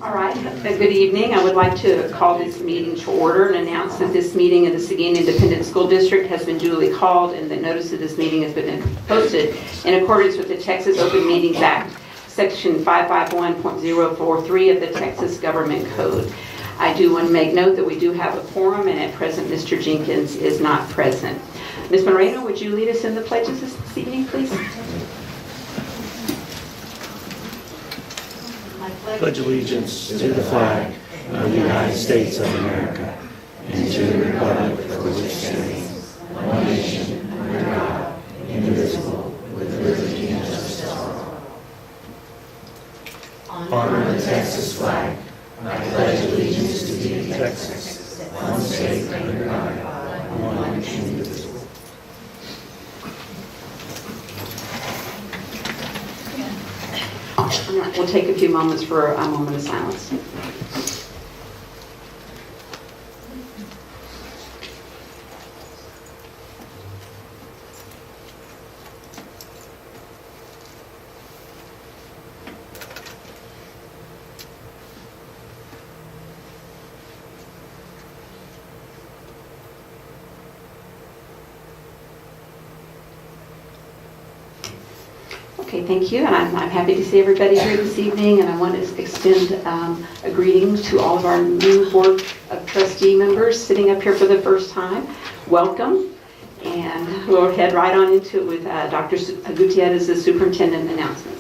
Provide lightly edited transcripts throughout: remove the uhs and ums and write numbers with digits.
All right, good evening. I would like to call this meeting to order and announce that this meeting in the Seguin Independent School District has been duly called and that notice of this meeting has been posted in accordance with the Texas Open Meetings Act, Section 551.043 of the Texas Government Code. I do want to make note that we do have a quorum, and at present Mr. Jenkins is not present. Ms. Moreno, would you lead us in the pledges this evening, please? Pledge allegiance to the flag of the United States of America and to the republic for which it stands, one nation, under God, indivisible, with liberty and justice for all. Honor the Texas flag. I pledge allegiance to thee, Texas, one state under God, one and indivisible. We'll take a few moments for a moment of silence. Okay, thank you, and I'm happy to see everybody here this evening, and I want to extend a greeting to all of our new Board of Trustee members sitting up here for the first time. Welcome, and we'll head right on into it with Dr. Gutierrez's superintendent announcements.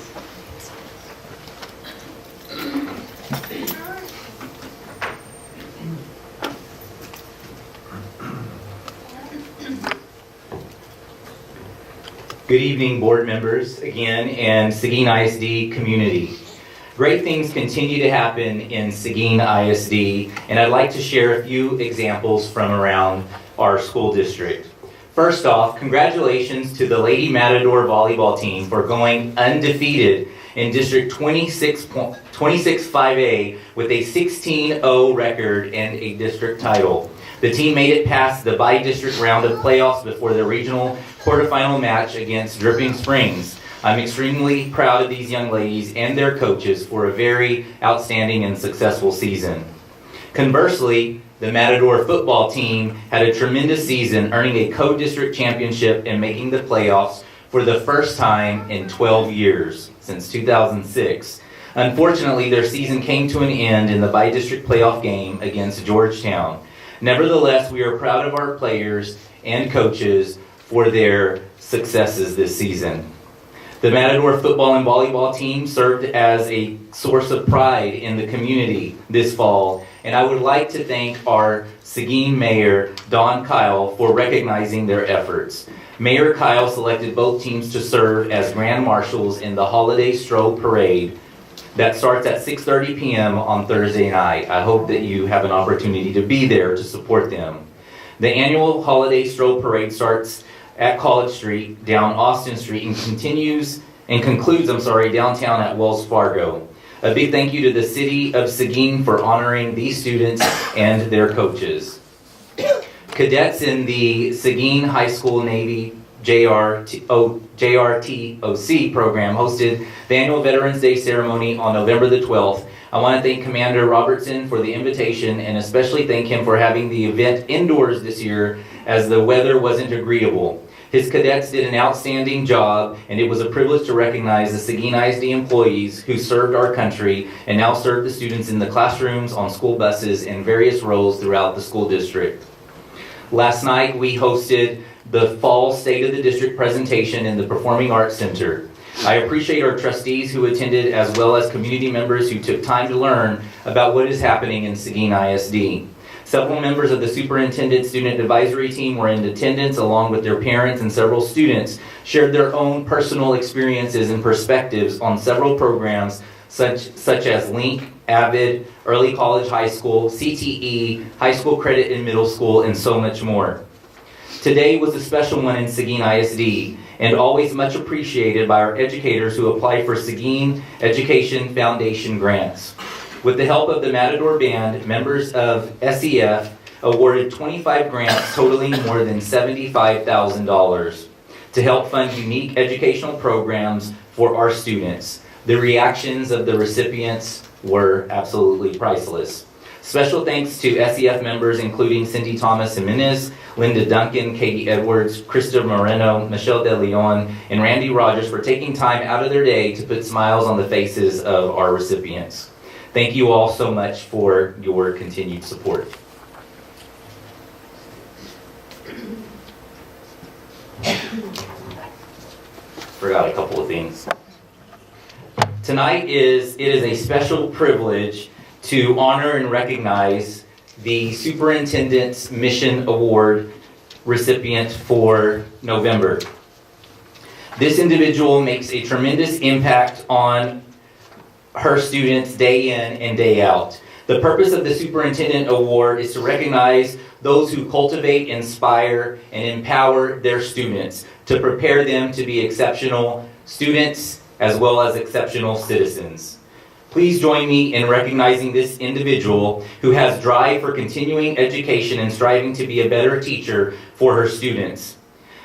Good evening, board members, again, and Seguin ISD community. Great things continue to happen in Seguin ISD, and I'd like to share a few examples from around our school district. First off, congratulations to the Lady Matador volleyball team for going undefeated in District 26-5A with a 16-0 record and a district title. The team made it past the by-district round of playoffs before the regional quarterfinal match against Dripping Springs. I'm extremely proud of these young ladies and their coaches for a very outstanding and successful season. Conversely, the Matador football team had a tremendous season, earning a co-district championship and making the playoffs for the first time in 12 years, since 2006. Unfortunately, their season came to an end in the by-district playoff game against Georgetown. Nevertheless, we are proud of our players and coaches for their successes this season. The Matador football and volleyball team served as a source of pride in the community this fall, and I would like to thank our Seguin Mayor, Don Kyle, for recognizing their efforts. Mayor Kyle selected both teams to serve as Grand Marshals in the Holiday Stroll Parade that starts at 6:30 p.m. on Thursday night. I hope that you have an opportunity to be there to support them. The annual Holiday Stroll Parade starts at College Street, down Austin Street, and concludes downtown at Wells Fargo. A big thank you to the City of Seguin for honoring these students and their coaches. Cadets in the Seguin High School Navy JRTOC program hosted the annual Veterans Day ceremony on November the 12th. I want to thank Commander Robertson for the invitation and especially thank him for having the event indoors this year as the weather wasn't agreeable. His cadets did an outstanding job, and it was a privilege to recognize the Seguin ISD employees who served our country and now serve the students in the classrooms, on school buses, and various roles throughout the school district. Last night, we hosted the fall State of the District presentation in the Performing Arts Center. I appreciate our trustees who attended, as well as community members who took time to learn about what is happening in Seguin ISD. Several members of the Superintendent Student Advisory Team were in attendance, along with their parents, and several students shared their own personal experiences and perspectives on several programs such as LINK, AVID, Early College High School, CTE, High School Credit in Middle School, and so much more. Today was a special one in Seguin ISD, and always much appreciated by our educators who applied for Seguin Education Foundation grants. With the help of the Matador Band, members of SEF awarded 25 grants totaling more than $75,000 to help fund unique educational programs for our students. The reactions of the recipients were absolutely priceless. Special thanks to SEF members including Cindy Thomas Jimenez, Linda Duncan, Katie Edwards, Krista Moreno, Michelle De Leon, and Randy Rogers for taking time out of their day to put smiles on the faces of our recipients. Thank you all so much for your continued support. Forgot a couple of things. Tonight it is a special privilege to honor and recognize the Superintendent's Mission Award recipient for November. This individual makes a tremendous impact on her students day in and day out. The purpose of the Superintendent Award is to recognize those who cultivate, inspire, and empower their students to prepare them to be exceptional students as well as exceptional citizens. Please join me in recognizing this individual who has drive for continuing education and striving to be a better teacher for her students.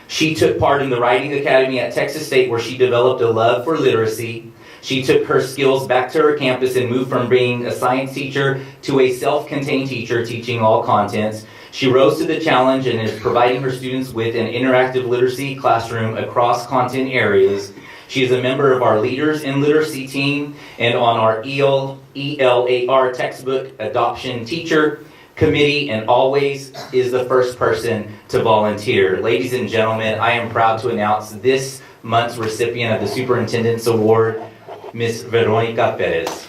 She took part in the Writing Academy at Texas State, where she developed a love for literacy. She took her skills back to her campus and moved from being a science teacher to a self-contained teacher teaching all contents. She rose to the challenge and is providing her students with an interactive literacy classroom across content areas. She is a member of our Leaders in Literacy team and on our ELAR textbook adoption teacher committee, and always is the first person to volunteer. Ladies and gentlemen, I am proud to announce this month's recipient of the Superintendent's Award, Ms. Veronica Perez.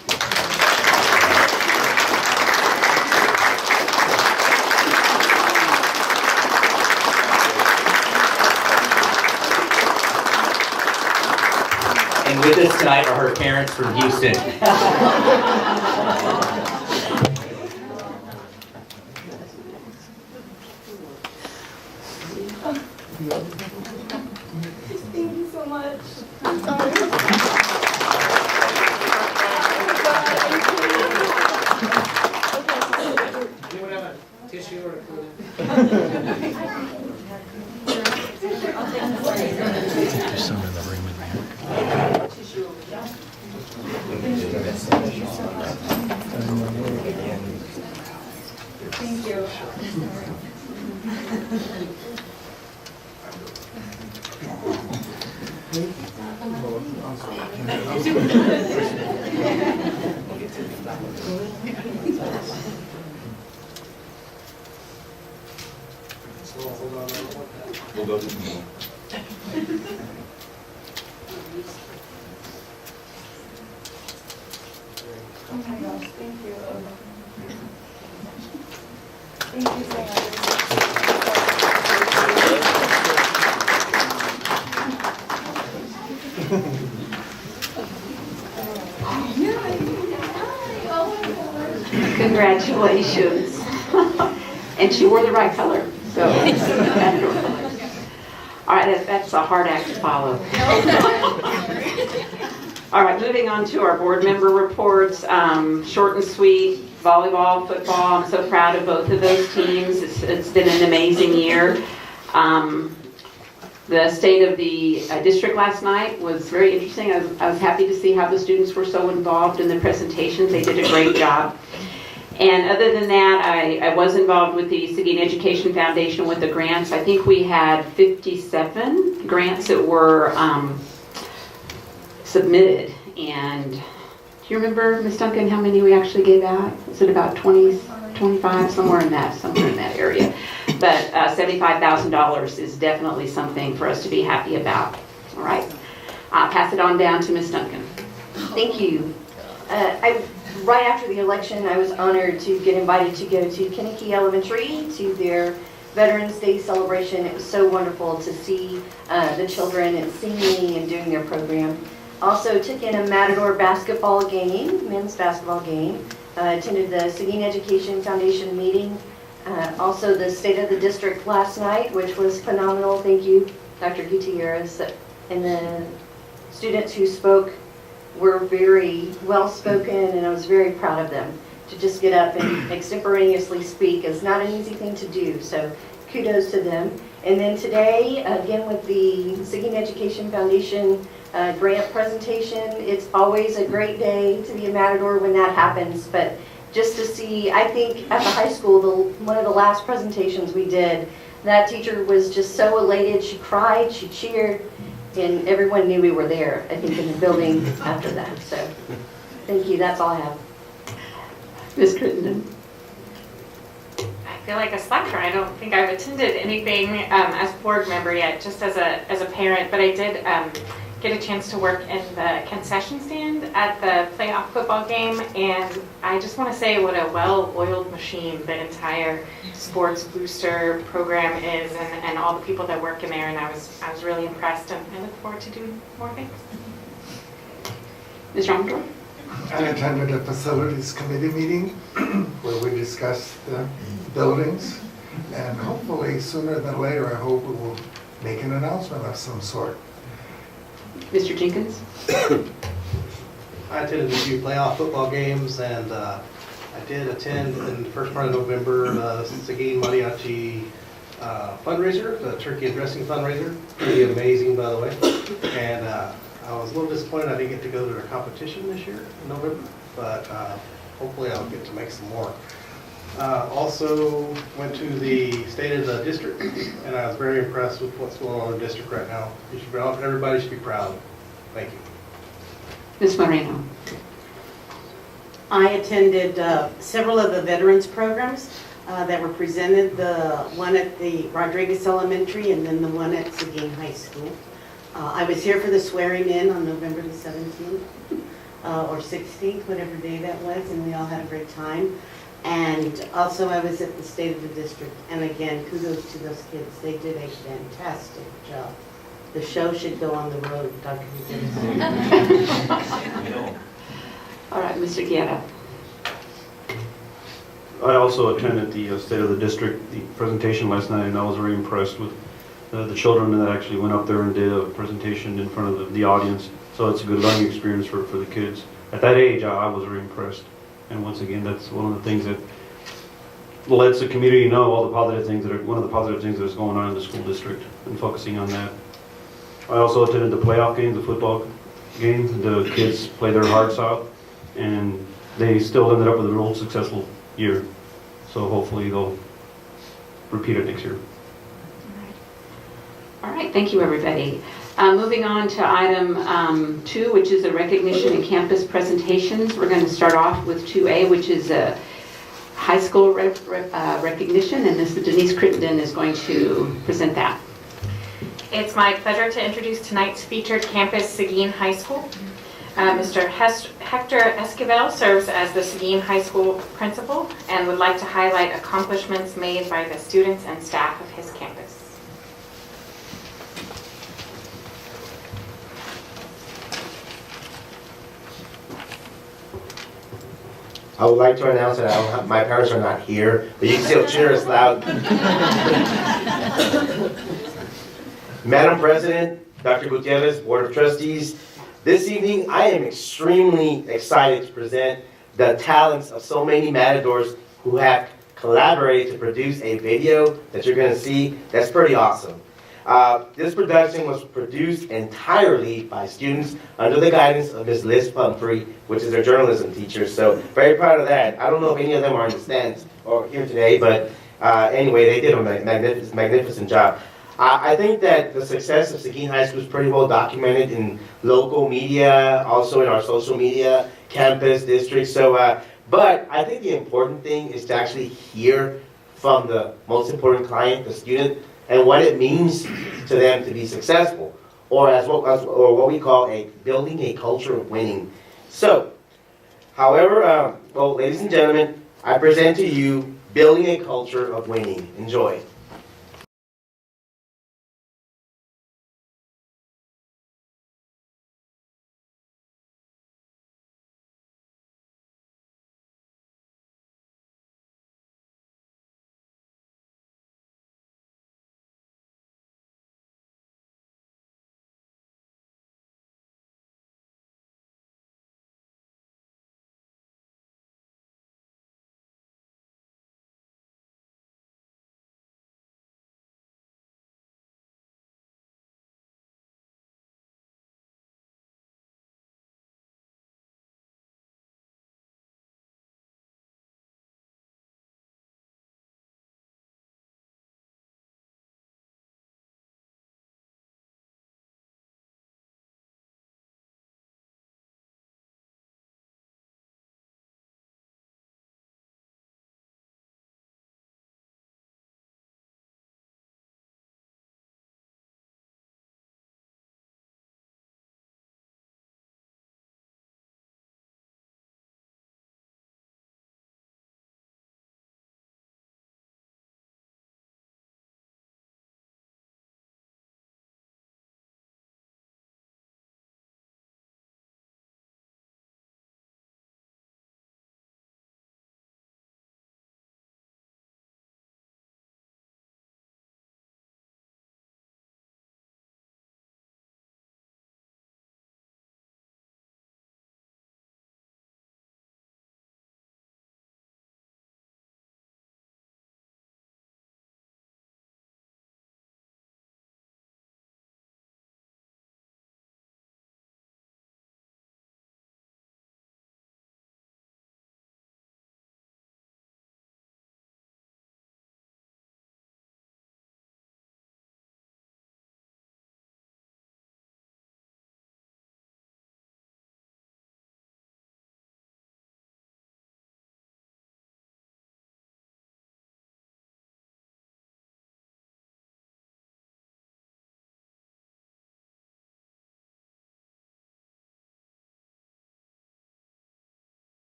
And with us tonight are her parents from Houston. Thank you so much. Anyone have a tissue or a clue? There's some in the room in there. Thank you. We'll go to the middle. Oh my gosh, thank you. Thank you so much. Congratulations. And she wore the right color, so. All right, that's a hard act to follow. All right, moving on to our board member reports. Short and sweet, volleyball, football. I'm so proud of both of those teams. It's been an amazing year. The state of the district last night was very interesting. I was happy to see how the students were so involved in the presentations. They did a great job. And other than that, I was involved with the Seguin Education Foundation with the grants. I think we had 57 grants that were submitted. And do you remember, Ms. Duncan, how many we actually gave out? Was it about 20, 25, somewhere in that area? But $75,000 is definitely something for us to be happy about. All right, I'll pass it on down to Ms. Duncan. Thank you. Right after the election, I was honored to get invited to go to Kinnicky Elementary to their Veterans Day celebration. It was so wonderful to see the children and singing and doing their program. Also took in a Matador basketball game, men's basketball game. Attended the Seguin Education Foundation meeting. Also the State of the District last night, which was phenomenal. Thank you, Dr. Gutierrez. And the students who spoke were very well spoken, and I was very proud of them. To just get up and extemporaneously speak is not an easy thing to do, so kudos to them. And then today, again with the Seguin Education Foundation grant presentation. It's always a great day to be a Matador when that happens, but just to see, I think at the high school, one of the last presentations we did, that teacher was just so elated. She cried, she cheered, and everyone knew we were there, I think, in the building after that. So thank you. That's all I have. Ms. Crittenden? I feel like a slacker. I don't think I've attended anything as a board member yet, just as a parent, but I did get a chance to work in the concession stand at the playoff football game, and I just want to say what a well-oiled machine the entire sports booster program is, and all the people that work in there, and I was really impressed, and I look forward to doing more things. Ms. Romdorf? I attended a facilities committee meeting where we discussed the buildings, and hopefully sooner than later, I hope we will make an announcement of some sort. Mr. Jenkins? I attended a few playoff football games, and I did attend in the first part of November the Seguin Mariachi fundraiser, the turkey and dressing fundraiser. Pretty amazing, by the way. And I was a little disappointed I didn't get to go to their competition this year in November, but hopefully I'll get to make some more. Also went to the State of the District, and I was very impressed with what's going on in the district right now. Everybody should be proud. Thank you. Ms. Moreno? I attended several of the veterans programs that were presented, the one at the Rodriguez Elementary and then the one at Seguin High School. I was here for the swearing in on November the 17th or 16th, whatever day that was, and we all had a great time. And also I was at the State of the District, and again, kudos to those kids. They did a fantastic job. The show should go on the road, Dr. Gutierrez. All right, Mr. Guerra? I also attended the State of the District, the presentation last night, and I was very impressed with the children that actually went up there and did a presentation in front of the audience. So it's a good learning experience for the kids. At that age, I was very impressed. And once again, that's one of the things that lets the community know all the positive things one of the positive things that is going on in the school district, and focusing on that. I also attended the playoff games, the football games. The kids played their hearts out, and they still ended up with a real successful year. So hopefully they'll repeat it next year. All right, thank you, everybody. Moving on to item 2, which is a recognition and campus presentations. We're going to start off with 2A, which is a high school recognition, and Ms. Denise Crittenden is going to present that. It's my pleasure to introduce tonight's featured campus, Seguin High School. Mr. Hector Esquivel serves as the Seguin High School principal and would like to highlight accomplishments made by the students and staff of his campus. I would like to announce that my parents are not here, but you can still cheer us loud. Madam President, Dr. Gutierrez, Board of Trustees, this evening I am extremely excited to present the talents of so many Matadors who have collaborated to produce a video that you're going to see that's pretty awesome. This production was produced entirely by students under the guidance of Ms. Liz Pumphrey, which is their journalism teacher, so very proud of that. I don't know if any of them are in the stands or here today, but anyway, they did a magnificent job. I think that the success of Seguin High School is pretty well documented in local media, also in our social media, campus, district, so, but I think the important thing is to actually hear from the most important client, the student, and what it means to them to be successful, or what we call building a culture of winning. So, however, well, ladies and gentlemen, I present to you building a culture of winning. Enjoy.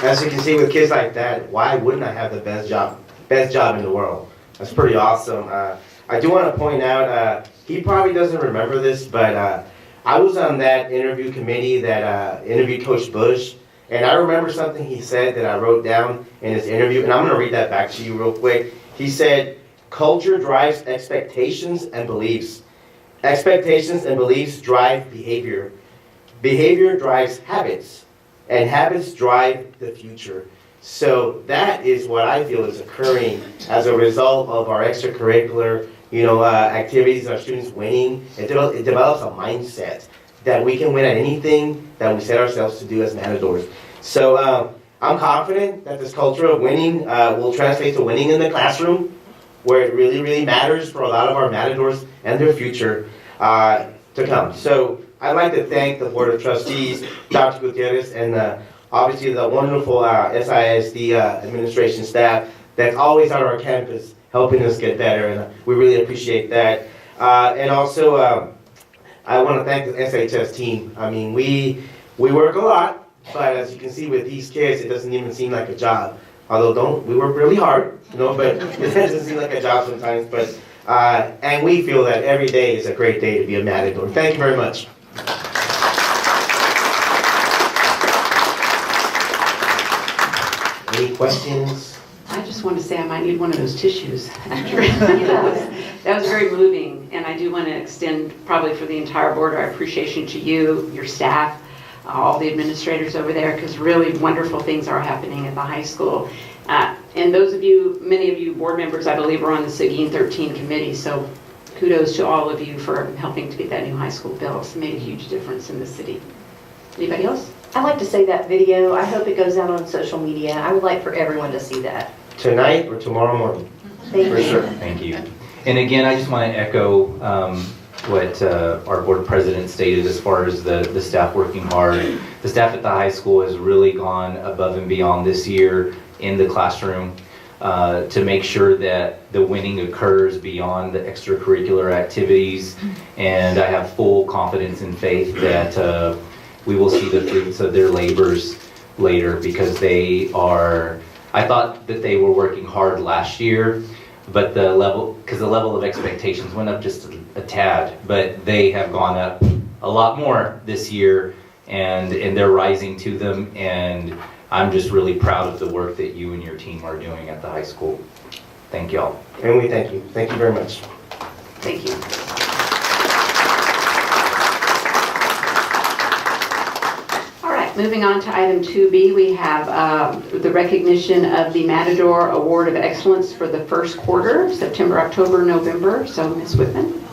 as you can see with kids like that, why wouldn't I have the best job in the world? That's pretty awesome. I do want to point out, he probably doesn't remember this, but I was on that interview committee that interviewed Coach Bush, and I remember something he said that I wrote down in his interview, and I'm going to read that back to you real quick. He said, "Culture drives expectations and beliefs. Expectations and beliefs drive behavior. Behavior drives habits, and habits drive the future." So that is what I feel is occurring as a result of our extracurricular, activities, our students winning. It develops a mindset that we can win at anything that we set ourselves to do as Matadors. So I'm confident that this culture of winning will translate to winning in the classroom, where it really, really matters for a lot of our Matadors and their future to come. So I'd like to thank the Board of Trustees, Dr. Gutierrez, and obviously the wonderful SISD administration staff that's always on our campus helping us get better, and we really appreciate that. And also, I want to thank the SHS team. I mean, we work a lot, but as you can see with these kids, it doesn't even seem like a job. Although we work really hard, but it doesn't seem like a job sometimes. But and we feel that every day is a great day to be a Matador. Thank you very much. Any questions? I just want to say I might need one of those tissues. That was very moving, and I do want to extend, probably for the entire board, our appreciation to you, your staff, all the administrators over there, because really wonderful things are happening at the high school. And those of you, many of you board members, I believe, are on the Seguin 13 committee, so kudos to all of you for helping to get that new high school built. It's made a huge difference in the city. Anybody else? I'd like to say that video, I hope it goes out on social media. I would like for everyone to see that. Tonight or tomorrow morning? Thank For you. sure. Thank you. And again, I just want to echo what our board president stated as far as the staff working hard. The staff at the high school has really gone above and beyond this year in the classroom to make sure that the winning occurs beyond the extracurricular activities. And I have full confidence and faith that we will see the fruits of their labors later, because they are, I thought that they were working hard last year, but the level of expectations went up just a tad, but they have gone up a lot more this year, and they're rising to them, and I'm just really proud of the work that you and your team are doing at the high school. Thank y'all. And we thank you. Thank you very much. Thank you. All right, moving on to item 2B, we have the recognition of the Matador Award of Excellence for the first quarter, September, October, November. So, Ms. Whitman.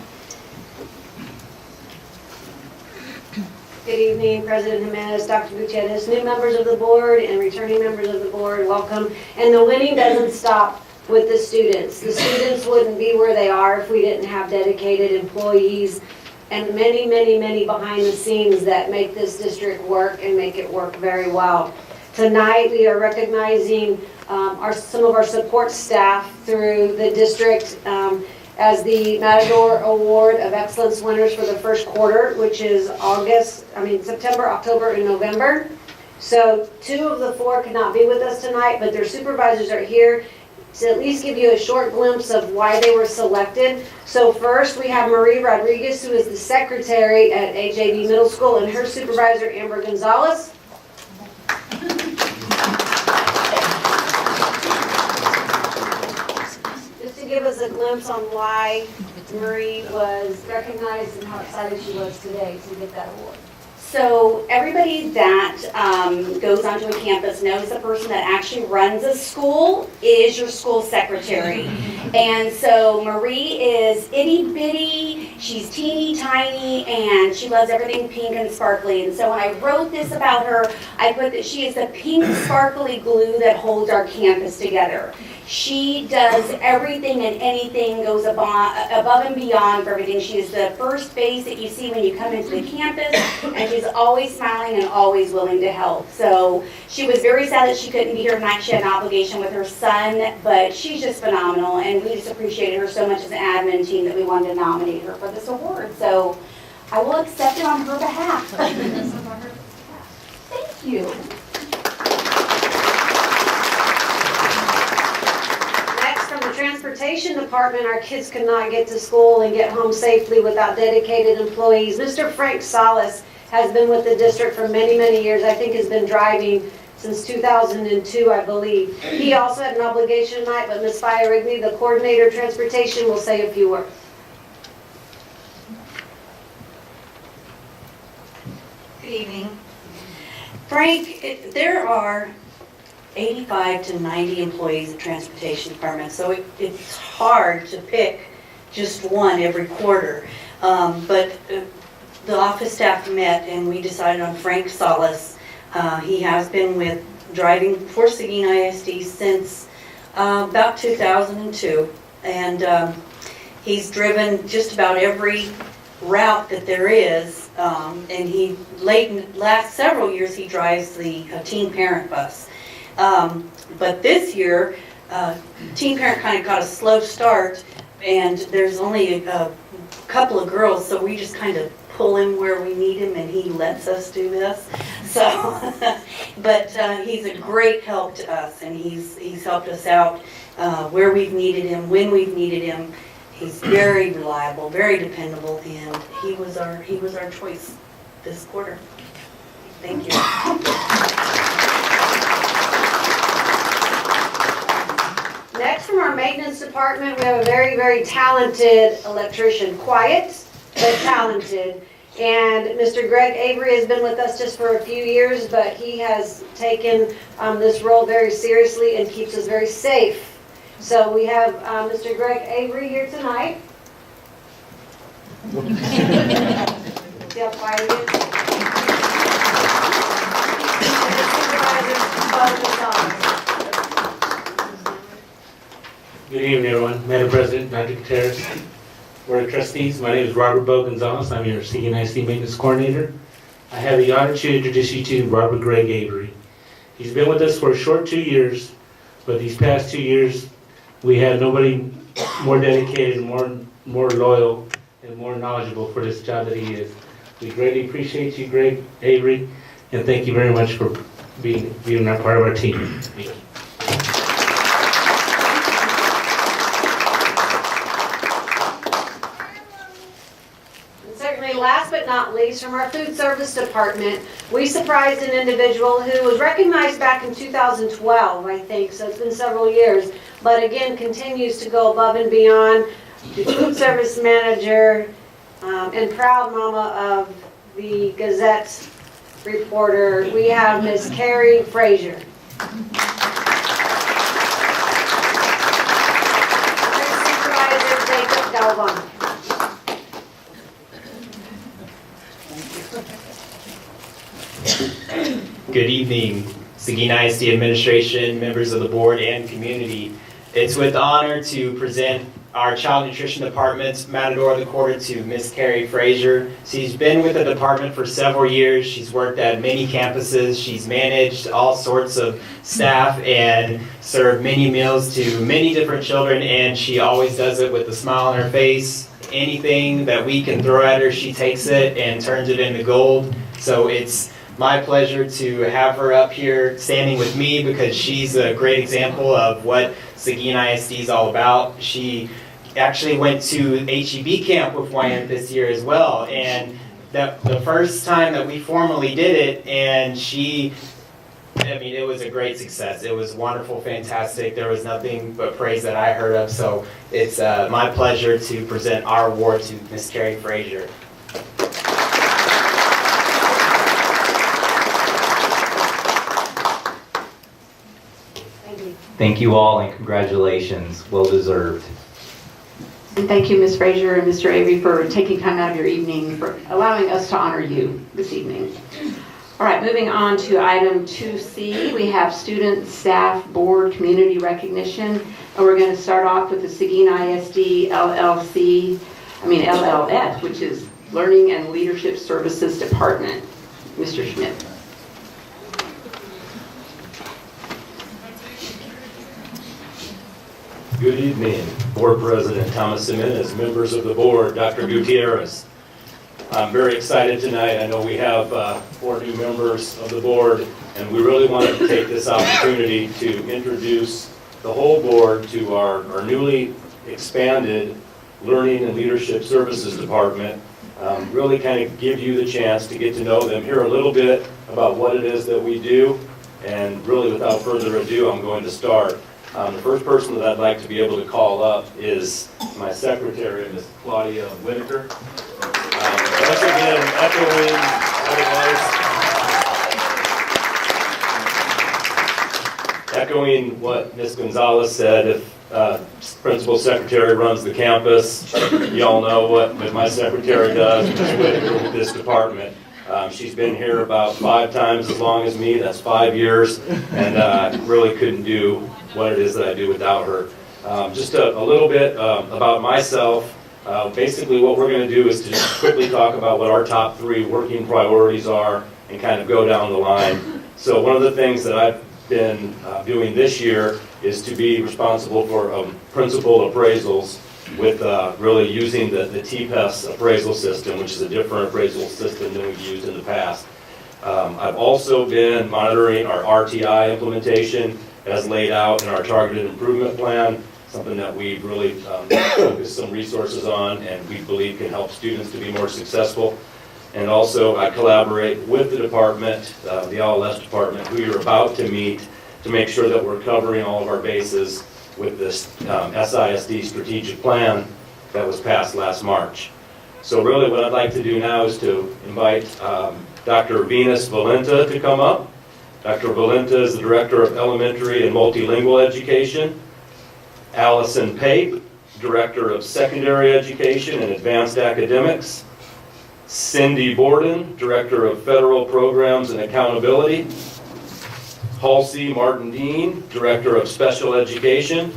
Good evening, President Jimenez, Dr. Gutierrez, new members of the board and returning members of the board, welcome. And the winning doesn't stop with the students. The students wouldn't be where they are if we didn't have dedicated employees and many, many, many behind the scenes that make this district work and make it work very well. Tonight, we are recognizing some of our support staff through the district as the Matador Award of Excellence winners for the first quarter, which is September, October, and November. So 2 of the 4 could not be with us tonight, but their supervisors are here to at least give you a short glimpse of why they were selected. So first, we have Marie Rodriguez, who is the secretary at AJB Middle School, and her supervisor, Amber Gonzalez. Just to give us a glimpse on why Marie was recognized and how excited she was today to get that award. So everybody that goes onto a campus knows the person that actually runs a school is your school secretary. And so Marie is itty bitty, she's teeny tiny, and she loves everything pink and sparkly. And so when I wrote this about her, I put that she is the pink sparkly glue that holds our campus together. She does everything and anything, goes above and beyond for everything. She is the first face that you see when you come into the campus, and she's always smiling and always willing to help. So she was very sad that she couldn't be here tonight. She had an obligation with her son, but she's just phenomenal, and we just appreciated her so much as an admin team that we wanted to nominate her for this award. So I will accept it on her behalf. Thank you. transportation department, our kids could not get to school and get home safely without dedicated employees. Mr. Frank Salas has been with the district for many, many years. I think has been driving since 2002, I believe. He also had an obligation tonight, but Ms. Fiorigny, the coordinator of transportation, will say a few words. Good evening. Frank, there are 85 to 90 employees at Transportation Department, so it's hard to pick just one every quarter. But the office staff met and we decided on Frank Salas. He has been driving for Seguin ISD since about 2002, and he's driven just about every route that there is, and last several years he drives the teen parent bus. But this year, teen parent kind of got a slow start, and there's only a couple of girls, so we just kind of pull him where we need him, and he lets us do this. So, but he's a great help to us, and he's helped us out where we've needed him, when we've needed him. He's very reliable, very dependable, and he was our choice this quarter. Thank you. Next, from our maintenance department, we have a very, very talented electrician. Quiet, but talented. And Mr. Greg Avery has been with us just for a few years, but he has taken this role very seriously and keeps us very safe. So we have Mr. Greg Avery here tonight. See how quiet he is? And the supervisor's Good evening, everyone. Madam President, Dr. Gutierrez, Board of Trustees. My name is Robert Bo Gonzalez. I'm your Seguin ISD Maintenance Coordinator. I have the honor to introduce you to Robert Greg Avery. He's been with us for a short 2 years, but these past 2 years, we had nobody more dedicated, more loyal, and more knowledgeable for this job that he is. We greatly appreciate you, Greg Avery, and thank you very much for being a part of our team. Thank you. Last but not least, from our food service department, we surprised an individual who was recognized back in 2012, I think, so it's been several years, but again continues to go above and beyond. The food service manager and proud mama of the Gazette reporter, we have Miss Carrie Frazier. Supervisor Jacob Galvan. Good evening, Seguin ISD administration, members of the board, and community. It's with honor to present our Child Nutrition Department's Matador of the Quarter to Miss Carrie Frazier. She's been with the department for several years. She's worked at many campuses. She's managed all sorts of staff and served many meals to many different children, and she always does it with a smile on her face. Anything that we can throw at her, she takes it and turns it into gold. So it's my pleasure to have her up here standing with me because she's a great example of what Seguin ISD is all about. She actually went to HEB camp with Wyatt this year as well, and the first time that we formally did it, and it was a great success. It was wonderful, fantastic. There was nothing but praise that I heard of, so it's my pleasure to present our award to Miss Carrie Frazier. Thank you all and congratulations. Well deserved. And thank you, Ms. Frazier and Mr. Avery, for taking time out of your evening, for allowing us to honor you this evening. All right, moving on to item 2C, we have student, staff, board, community recognition. And we're going to start off with the Seguin ISD LLF, which is Learning and Leadership Services Department. Mr. Schmidt. Good evening, Board President Thomas Jimenez, members of the board, Dr. Gutierrez. I'm very excited tonight. I know we have 4 new members of the board, and we really wanted to take this opportunity to introduce the whole board to our newly expanded Learning and Leadership Services Department. Really kind of give you the chance to get to know them, hear a little bit about what it is that we do, and really without further ado, I'm going to start. The first person that I'd like to be able to call up is my secretary, Ms. Claudia Whitaker. Once again, echoing what it was, echoing what Ms. Gonzalez said, if principal secretary runs the campus, y'all know what my secretary does, Ms. Whitaker, with this department. She's been here about 5 times as long as me, that's 5 years, and really couldn't do what it is that I do without her. Just a little bit about myself. Basically what we're going to do is to just quickly talk about what our top 3 working priorities are and kind of go down the line. So one of the things that I've been doing this year is to be responsible for principal appraisals with really using the TPES appraisal system, which is a different appraisal system than we've used in the past. I've also been monitoring our RTI implementation as laid out in our targeted improvement plan, something that we've really focused some resources on and we believe can help students to be more successful. And also I collaborate with the department, the LLS department, who you're about to meet, to make sure that we're covering all of our bases with this SISD strategic plan that was passed last March. So really what I'd like to do now is to invite Dr. Venus Valenta to come up. Dr. Valenta is the Director of Elementary and Multilingual Education. Allison Pape, Director of Secondary Education and Advanced Academics. Cindy Borden, Director of Federal Programs and Accountability. Halsey Martin-Dean, Director of Special Education.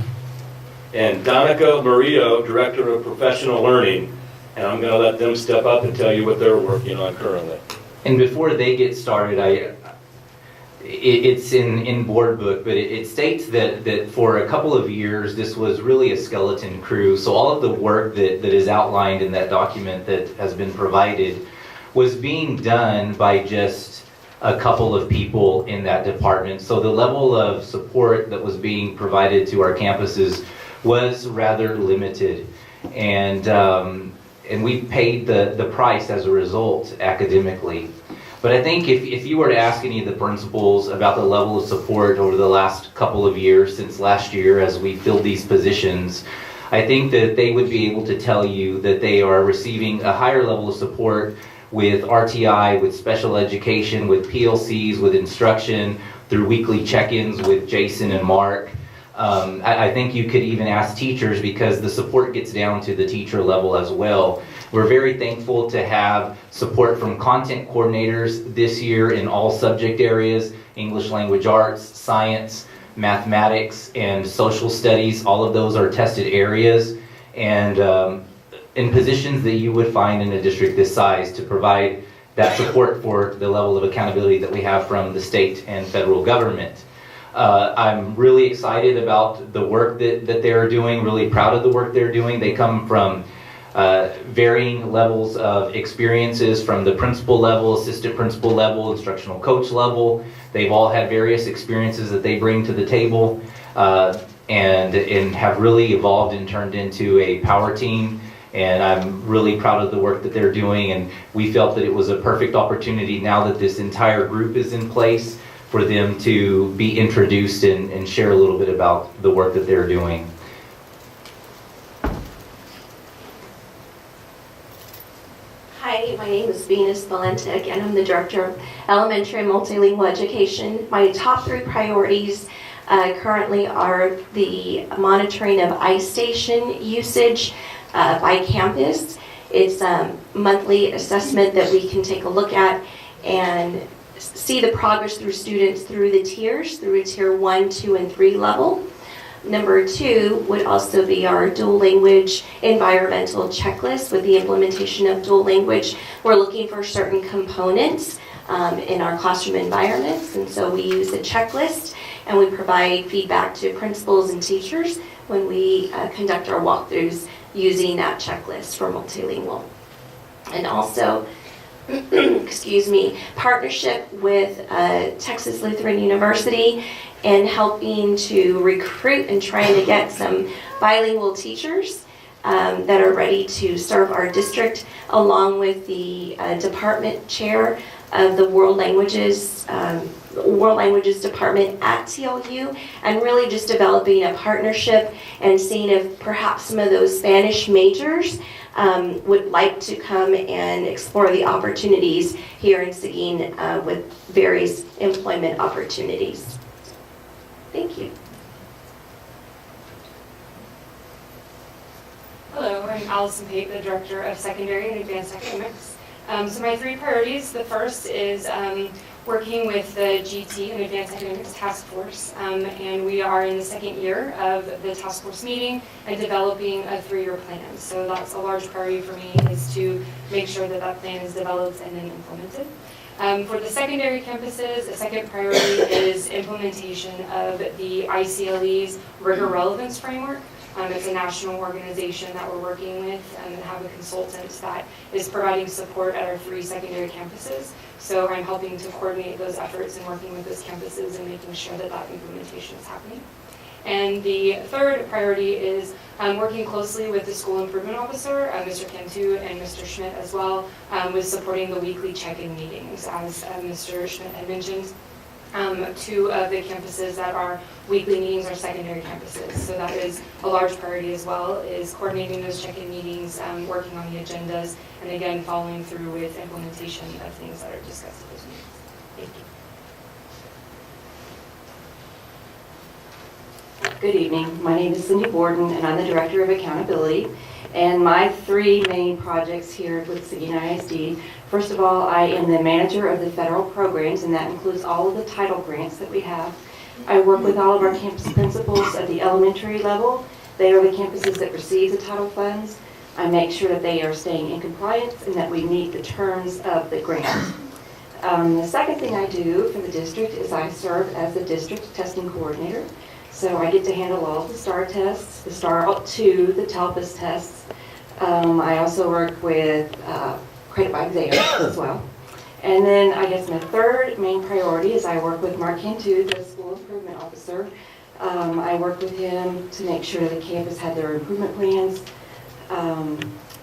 And Donica Murillo, Director of Professional Learning. And I'm going to let them step up and tell you what they're working on currently. And before they get started, it's in board book, but it states that for a couple of years this was really a skeleton crew. So all of the work that is outlined in that document that has been provided was being done by just a couple of people in that department. So the level of support that was being provided to our campuses was rather limited. And we paid the price as a result academically. But I think if you were to ask any of the principals about the level of support over the last couple of years, since last year as we filled these positions, I think that they would be able to tell you that they are receiving a higher level of support with RTI, with special education, with PLCs, with instruction, through weekly check-ins with Jason and Mark. I think you could even ask teachers because the support gets down to the teacher level as well. We're very thankful to have support from content coordinators this year in all subject areas, English language arts, science, mathematics, and social studies. All of those are tested areas and in positions that you would find in a district this size to provide that support for the level of accountability that we have from the state and federal government. I'm really excited about the work that they're doing, really proud of the work they're doing. They come from varying levels of experiences from the principal level, assistant principal level, instructional coach level. They've all had various experiences that they bring to the table and have really evolved and turned into a power team. And I'm really proud of the work that they're doing. And we felt that it was a perfect opportunity now that this entire group is in place for them to be introduced and share a little bit about the work that they're doing. Hi, my name is Venus Valenta. Again, I'm the Director of Elementary and Multilingual Education. My top 3 priorities currently are the monitoring of iStation usage by campus. It's a monthly assessment that we can take a look at and see the progress through students through the tiers, through a tier 1, 2, and 3 level. Number 2 would also be our dual language environmental checklist. With the implementation of dual language, we're looking for certain components in our classroom environments, and so we use a checklist and we provide feedback to principals and teachers when we conduct our walkthroughs using that checklist for multilingual. And also excuse me, partnership with Texas Lutheran University and helping to recruit and trying to get some bilingual teachers that are ready to serve our district, along with the department chair of the World Languages Department at TLU, and really just developing a partnership and seeing if perhaps some of those Spanish majors would like to come and explore the opportunities here in Seguin with various employment opportunities. Thank you. Hello, I'm Allison Pate, the Director of Secondary and Advanced Academics. So my 3 priorities, the first is working with the GT and Advanced Academics Task Force, and we are in the 2nd year of the task force meeting and developing a 3-year plan. So that's a large priority for me, is to make sure that that plan is developed and then implemented. For the secondary campuses, a second priority is implementation of the ICLE's Rigor Relevance Framework. It's a national organization that we're working with and have a consultant that is providing support at our 3 secondary campuses. So I'm helping to coordinate those efforts and working with those campuses and making sure that that implementation is happening. And the third priority is working closely with the school improvement officer, Mr. Cantu and Mr. Schmidt as well, with supporting the weekly check-in meetings. As Mr. Schmidt had mentioned, 2 of the campuses that are weekly meetings are secondary campuses. So that is a large priority as well, is coordinating those check-in meetings, working on the agendas, and again, following through with implementation of things that are discussed at those meetings. Thank you. Good evening. My name is Cindy Borden, and I'm the Director of Accountability. And my 3 main projects here with Seguin ISD, first of all, I am the manager of the federal programs, and that includes all of the title grants that we have. I work with all of our campus principals at the elementary level. They are the campuses that receive the title funds. I make sure that they are staying in compliance and that we meet the terms of the grant. The second thing I do for the district is I serve as the district testing coordinator. So I get to handle all of the STAR tests, the STAR 2, the TELPUS tests. I also work with credit by exam as well. And then I guess my third main priority is I work with Mark Cantu, the school improvement officer. I work with him to make sure the campus had their improvement plans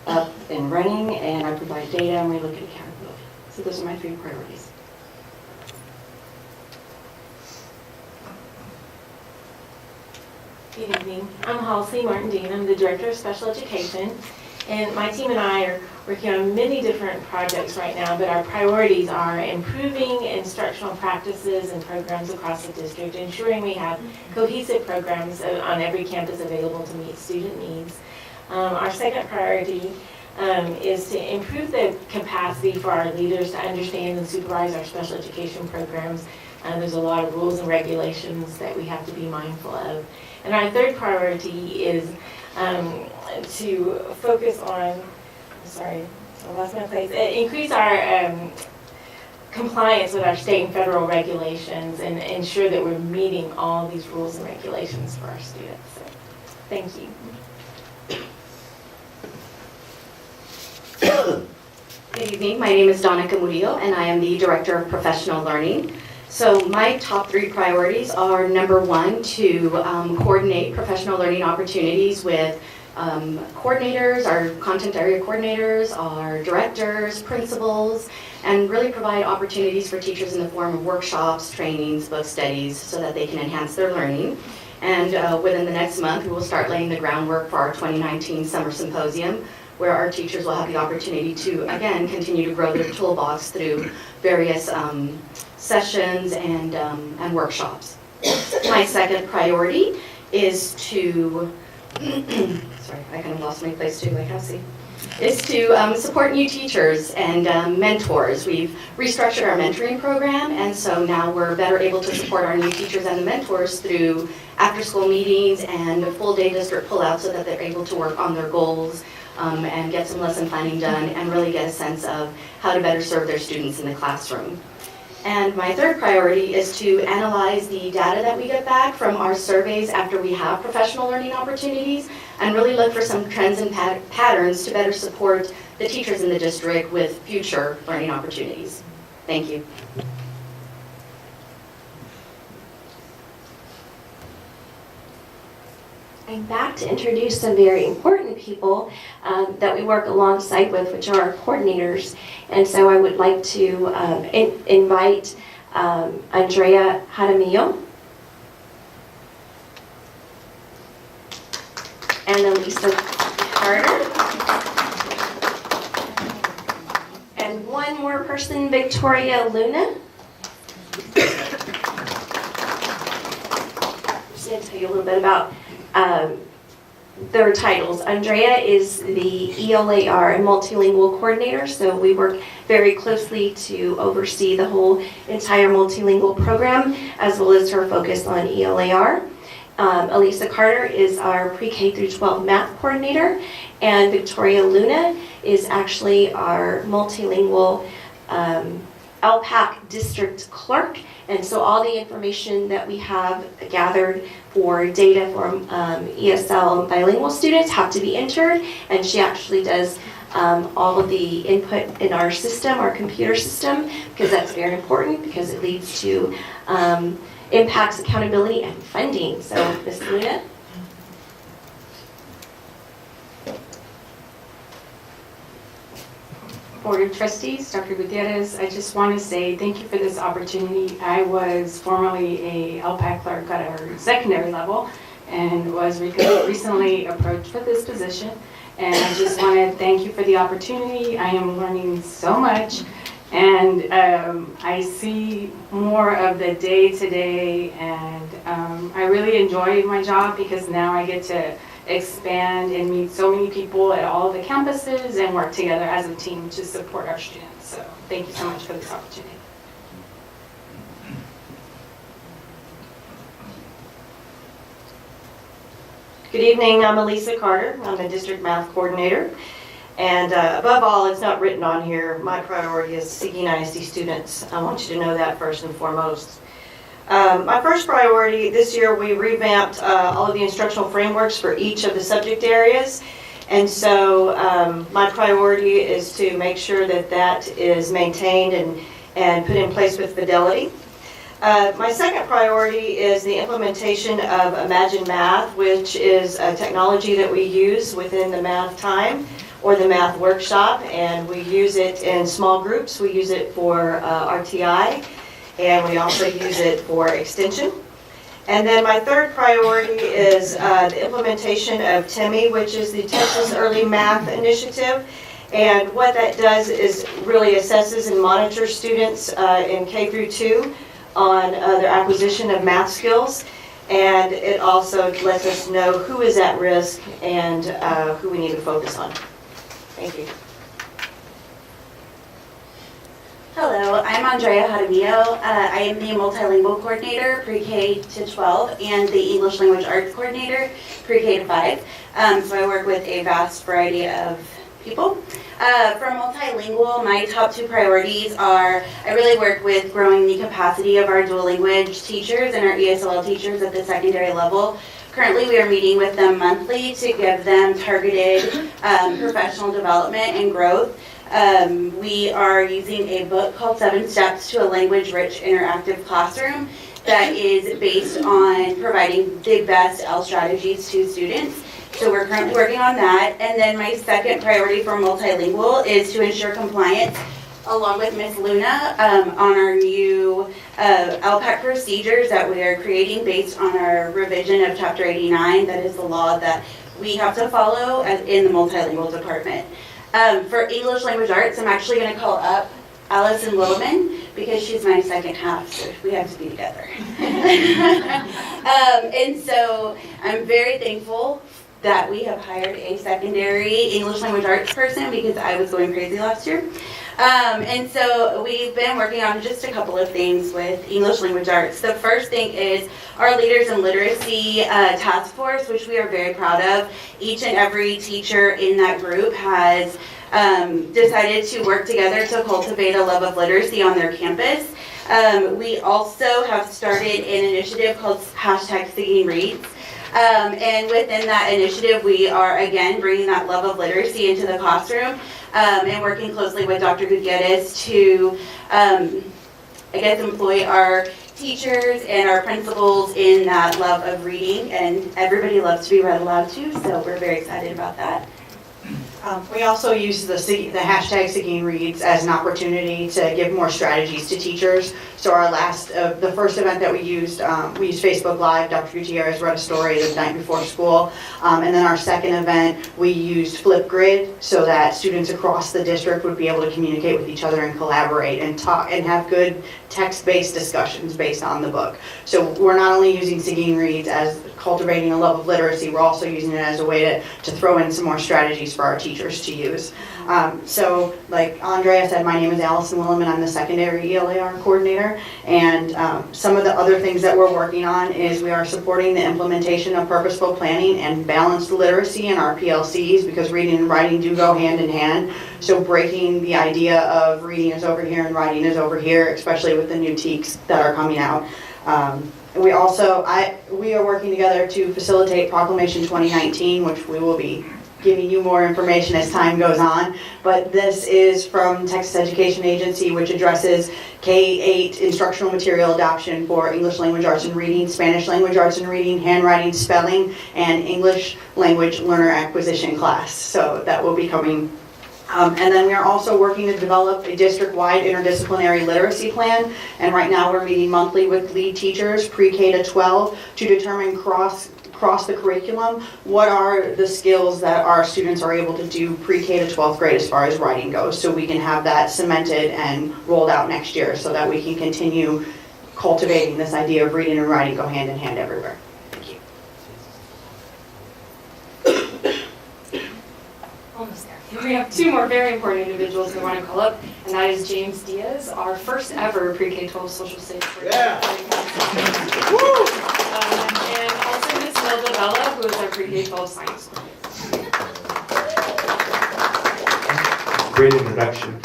up and running, and I provide data and we look at accountability. So those are my 3 priorities. Good evening. I'm Halsey Martin-Dean. I'm the Director of Special Education. And my team and I are working on many different projects right now, but our priorities are improving instructional practices and programs across the district, ensuring we have cohesive programs on every campus available to meet student needs. Our second priority is to improve the capacity for our leaders to understand and supervise our special education programs. There's a lot of rules and regulations that we have to be mindful of. And our third priority is to focus on, I lost my place, increase our compliance with our state and federal regulations and ensure that we're meeting all these rules and regulations for our students. So, thank you. Good evening. My name is Donna Camurillo, and I am the Director of Professional Learning. So my top 3 priorities are, number 1, to coordinate professional learning opportunities with coordinators, our content area coordinators, our directors, principals, and really provide opportunities for teachers in the form of workshops, trainings, book studies, so that they can enhance their learning. And within the next month, we will start laying the groundwork for our 2019 Summer Symposium, where our teachers will have the opportunity to, again, continue to grow their toolbox through various sessions and workshops. My second priority is to, sorry, I kind of lost my place too, like Halsey, is to support new teachers and mentors. We've restructured our mentoring program, and so now we're better able to support our new teachers and the mentors through after-school meetings and full-day district pullouts so that they're able to work on their goals and get some lesson planning done and really get a sense of how to better serve their students in the classroom. And my third priority is to analyze the data that we get back from our surveys after we have professional learning opportunities and really look for some trends and patterns to better support the teachers in the district with future learning opportunities. Thank you. I'm back to introduce some very important people that we work alongside with, which are our coordinators. And so I would like to invite Andrea Jaramillo and Elisa Carter. And one more person, Victoria Luna. Just going to tell you a little bit about their titles. Andrea is the ELAR and multilingual coordinator, so we work very closely to oversee the whole entire multilingual program, as well as her focus on ELAR. Elisa Carter is our pre-K through 12 math coordinator, and Victoria Luna is actually our multilingual LPAC district clerk. And so all the information that we have gathered for data for ESL and bilingual students have to be entered, and she actually does all of the input in our system, our computer system, because that's very important because it leads to impacts accountability and funding. So, Ms. Luna. Board of Trustees, Dr. Gutierrez, I just want to say thank you for this opportunity. I was formerly a LPAC clerk at our secondary level and was recently approached for this position. And I just want to thank you for the opportunity. I am learning so much, and I see more of the day-to-day, and I really enjoy my job because now I get to expand and meet so many people at all of the campuses and work together as a team to support our students. So thank you so much for this opportunity. Good evening, I'm Elisa Carter. I'm the district math coordinator. And above all, it's not written on here, my priority is Seguin ISD students. I want you to know that first and foremost. My first priority this year, we revamped all of the instructional frameworks for each of the subject areas. And so my priority is to make sure that that is maintained and put in place with fidelity. My second priority is the implementation of Imagine Math, which is a technology that we use within the math time or the math workshop, and we use it in small groups. We use it for RTI, and we also use it for extension. And then my third priority is the implementation of TEMI, which is the Texas Early Math Initiative. And what that does is really assesses and monitors students in K through 2 on their acquisition of math skills. And it also lets us know who is at risk and who we need to focus on. Thank you. Hello, I'm Andrea Jaramillo. I am the multilingual coordinator, pre-K to 12, and the English language arts coordinator, pre-K to 5. So I work with a vast variety of people. For multilingual, my top 2 priorities are, I really work with growing the capacity of our dual language teachers and our ESL teachers at the secondary level. Currently, we are meeting with them monthly to give them targeted professional development and growth. We are using a book called 7 Steps to a Language-Rich Interactive Classroom that is based on providing the best L strategies to students. So we're currently working on that. And then my second priority for multilingual is to ensure compliance, along with Ms. Luna, on our new LPAC procedures that we are creating based on our revision of Chapter 89. That is the law that we have to follow in the multilingual department. For English language arts, I'm actually going to call up Allison Williman because she's my second half, so we have to be together. And so I'm very thankful that we have hired a secondary English language arts person because I was going crazy last year. And so we've been working on just a couple of things with English language arts. The first thing is our Leaders in Literacy task force, which we are very proud of. Each and every teacher in that group has decided to work together to cultivate a love of literacy on their campus. We also have started an initiative called #Seguin Reads. And within that initiative, we are again bringing that love of literacy into the classroom and working closely with Dr. Gutierrez to, I guess, employ our teachers and our principals in that love of reading. And everybody loves to be read aloud too, so we're very excited about that. We also use the hashtag Seguin Reads as an opportunity to give more strategies to teachers. So our the first event that we used Facebook Live. Dr. Gutierrez read a story the night before school. And then our second event, we used Flipgrid so that students across the district would be able to communicate with each other and collaborate and talk and have good text-based discussions based on the book. So we're not only using Seguin Reads as cultivating a love of literacy, we're also using it as a way to throw in some more strategies for our teachers to use. So like Andrea said, my name is Allison Willem and I'm the secondary ELAR coordinator. And some of the other things that we're working on is we are supporting the implementation of purposeful planning and balanced literacy in our PLCs, because reading and writing do go hand in hand. So breaking the idea of reading is over here and writing is over here, especially with the new TEKs that are coming out. We are working together to facilitate Proclamation 2019, which we will be giving you more information as time goes on. But this is from Texas Education Agency, which addresses K-8 instructional material adoption for English language arts and reading, Spanish language arts and reading, handwriting, spelling, and English language learner acquisition class. So that will be coming. And then we are also working to develop a district-wide interdisciplinary literacy plan. And right now we're meeting monthly with lead teachers, pre-K to 12, to determine across the curriculum what are the skills that our students are able to do pre-K to 12th grade as far as writing goes, so we can have that cemented and rolled out next year so that we can continue cultivating this idea of reading and writing go hand in hand everywhere. Thank you. Almost there. We have two more very important individuals we want to call up, and that is James Diaz, our first ever pre-K-12 social studies. Yeah. And also Ms. Nilda Bella, who is our pre-K-12 science coordinator. Great introduction.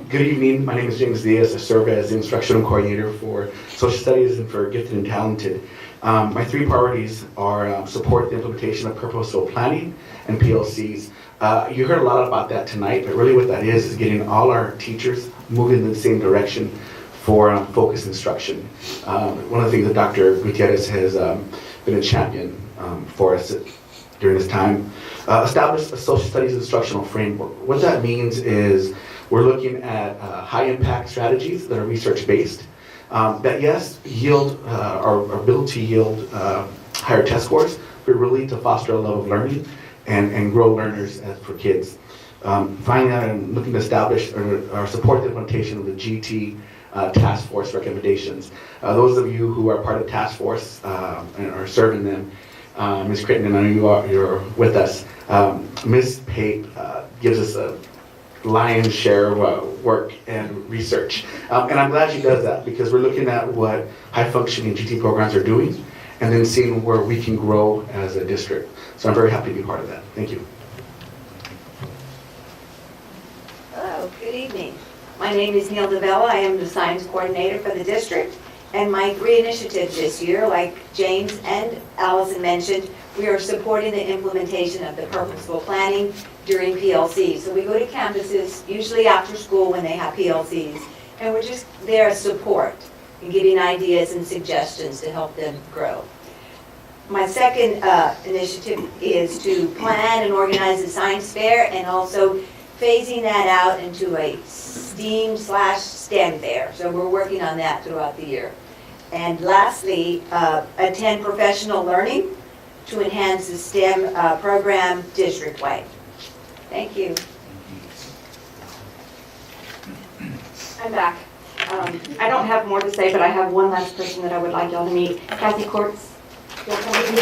Good evening. My name is James Diaz. I serve as the instructional coordinator for social studies and for gifted and talented. My three priorities are support the implementation of purposeful planning and PLCs. You heard a lot about that tonight, but really what that is getting all our teachers moving in the same direction for focused instruction. One of the things that Dr. Gutierrez has been a champion for us during this time, establish a social studies instructional framework. What that means is we're looking at high impact strategies that are research based, that yes, yield or build to yield higher test scores, but really to foster a love of learning and grow learners for kids. Finally, I'm looking to establish or support the implementation of the GT task force recommendations. Those of you who are part of task force and are serving them, Ms. Critton, I know you're with us. Ms. Pape gives us a lion's share of work and research. And I'm glad she does that, because we're looking at what high functioning GT programs are doing and then seeing where we can grow as a district. So I'm very happy to be part of that. Thank you. Hello, good evening. My name is Nilda Bella. I am the science coordinator for the district. And my three initiatives this year, like James and Allison mentioned, we are supporting the implementation of the purposeful planning during PLCs. So we go to campuses, usually after school when they have PLCs, and we're just there as support and giving ideas and suggestions to help them grow. My second initiative is to plan and organize a science fair, and also phasing that out into a STEAM/STEM fair. So we're working on that throughout the year. And lastly, attend professional learning to enhance the STEM program district-wide. Thank you. I'm back. I don't have more to say, but I have one last person that I would like y'all to meet. Kathy Courts. Kathy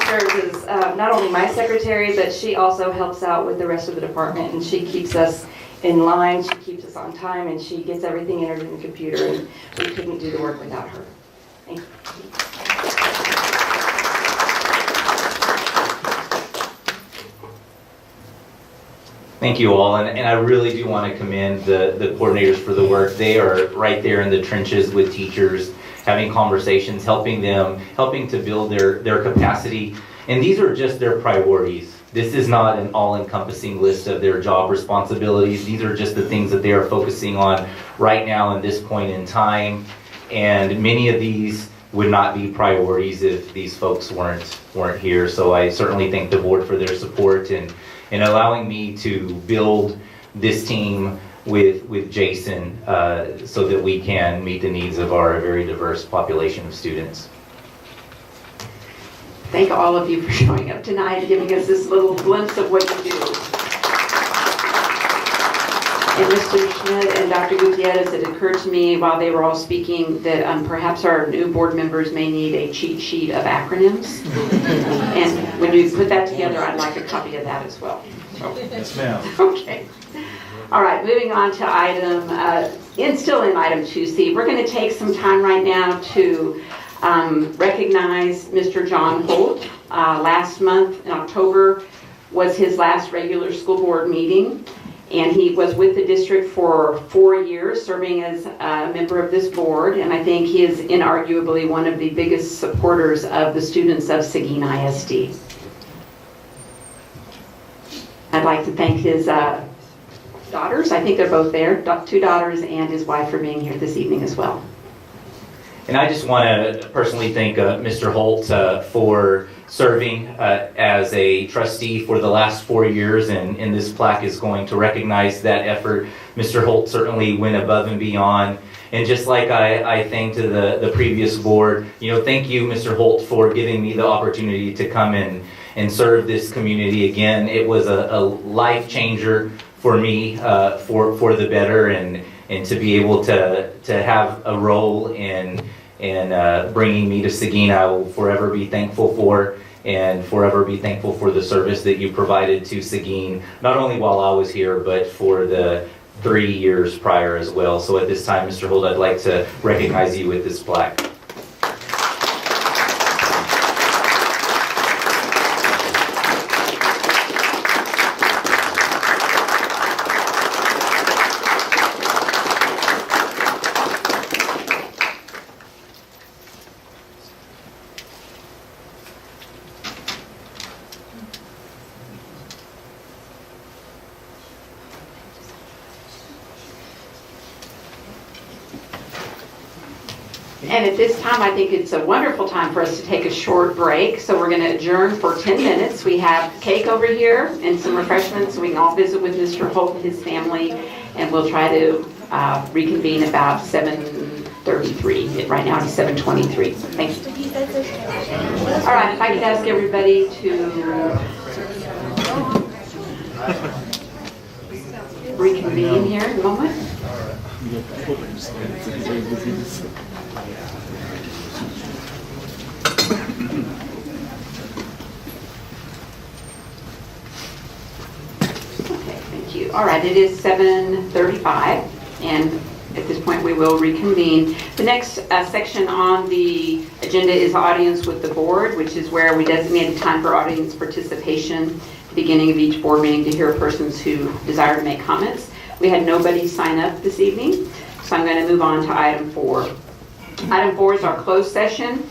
serves as not only my secretary, but she also helps out with the rest of the department, and she keeps us in line, she keeps us on time, and she gets everything entered in the computer, and we couldn't do the work without her. Thank you. Thank you all, and I really do want to commend the coordinators for the work. They are right there in the trenches with teachers, having conversations, helping to build their capacity. And these are just their priorities. This is not an all-encompassing list of their job responsibilities. These are just the things that they are focusing on right now in this point in time. And many of these would not be priorities if these folks weren't here. So I certainly thank the board for their support and allowing me to build this team with Jason so that we can meet the needs of our very diverse population of students. Thank all of you for showing up tonight and giving us this little glimpse of what you do. And Mr. Schmidt and Dr. Gutierrez, it occurred to me while they were all speaking that perhaps our new board members may need a cheat sheet of acronyms. And when you put that together, I'd like a copy of that as well. Yes, ma'am. Okay. All right, moving on to still in item 2C. We're going to take some time right now to recognize Mr. John Holt. Last month in October was his last regular school board meeting. And he was with the district for 4 years, serving as a member of this board. And I think he is inarguably one of the biggest supporters of the students of Seguin ISD. I'd like to thank his daughters. I think they're both there, 2 daughters, and his wife for being here this evening as well. And I just want to personally thank Mr. Holt for serving as a trustee for the last 4 years, and this plaque is going to recognize that effort. Mr. Holt certainly went above and beyond. And just like I thanked the previous board, thank you, Mr. Holt, for giving me the opportunity to come in and serve this community again. It was a life changer for me, for the better, and to be able to have a role in bringing me to Seguin. I will forever be thankful for, and forever be thankful for the service that you provided to Seguin, not only while I was here, but for the 3 years prior as well. So at this time, Mr. Holt, I'd like to recognize you with this plaque. And at this time, I think it's a wonderful time for us to take a short break. So we're going to adjourn for 10 minutes. We have cake over here and some refreshments. So we can all visit with Mr. Holt and his family. And we'll try to reconvene about 7:33. Right now it's 7:23. Thank you. All right, if I could ask everybody to reconvene here in a moment. All right, it is 7:35, and at this point we will reconvene. The next section on the agenda is audience with the board, which is where we designated time for audience participation at the beginning of each board meeting to hear persons who desire to make comments. We had nobody sign up this evening, so I'm going to move on to item 4. Item 4 is our closed session.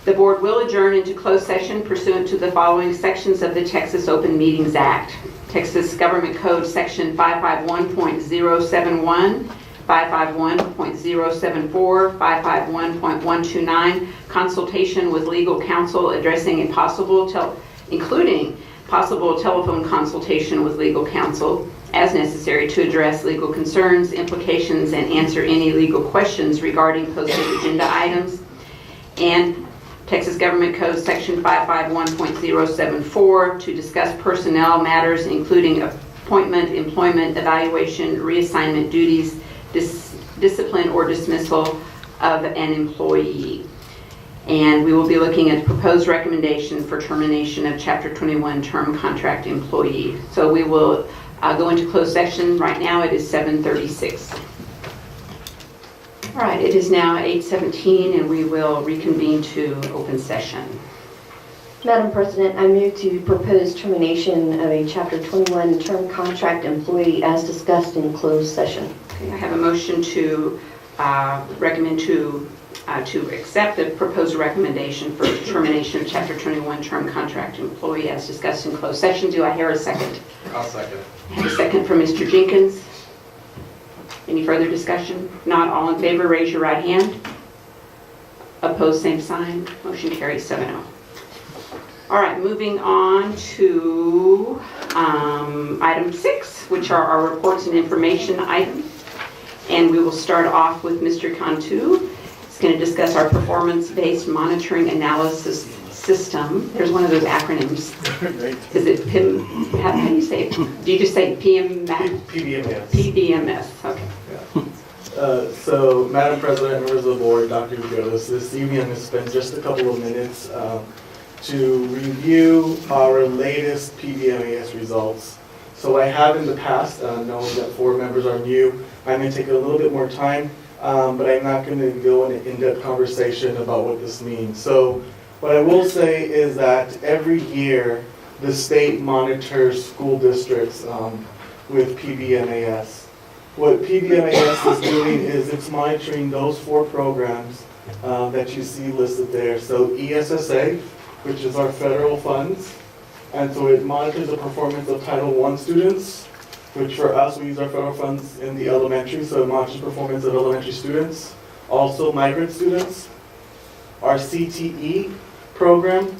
The board will adjourn into closed session pursuant to the following sections of the Texas Open Meetings Act. Texas Government Code Section 551.071, 551.074, 551.129, consultation with legal counsel addressing a including possible telephone consultation with legal counsel as necessary to address legal concerns, implications, and answer any legal questions regarding posted agenda items. And Texas Government Code Section 551.074 to discuss personnel matters including appointment, employment, evaluation, reassignment duties, discipline or dismissal of an employee. And we will be looking at proposed recommendation for termination of Chapter 21 term contract employee. So we will go into closed session. Right now it is 7:36. All right, it is now 8:17 and we will reconvene to open session. Madam President, I move to propose termination of a Chapter 21 term contract employee as discussed in closed session. Okay, I have a motion to recommend to accept the proposed recommendation for termination of Chapter 21 term contract employee as discussed in closed session. Do I hear a second? I'll second. I have a second from Mr. Jenkins. Any further discussion? Not all in favor, raise your right hand. Opposed, same sign. Motion carries 7-0. All right, moving on to item 6, which are our reports and information items. And we will start off with Mr. Cantu. He's going to discuss our performance-based monitoring analysis system. There's one of those acronyms. Is it PIM? How do you say it? Do you just say PM? PBMS. PBMS, okay. So, Madam President, members of the board, Dr. Gutierrez, this evening I'm going to spend just a couple of minutes to review our latest PBMAS results. So I have in the past, knowing that 4 members are new, I'm going to take a little bit more time, but I'm not going to go into in-depth conversation about what this means. So what I will say is that every year the state monitors school districts with PBMAS. What PBMAS is doing is it's monitoring those 4 programs that you see listed there. So ESSA, which is our federal funds, and so it monitors the performance of Title I students, which for us, we use our federal funds in the elementary, so it monitors performance of elementary students. Also migrant students. Our CTE program,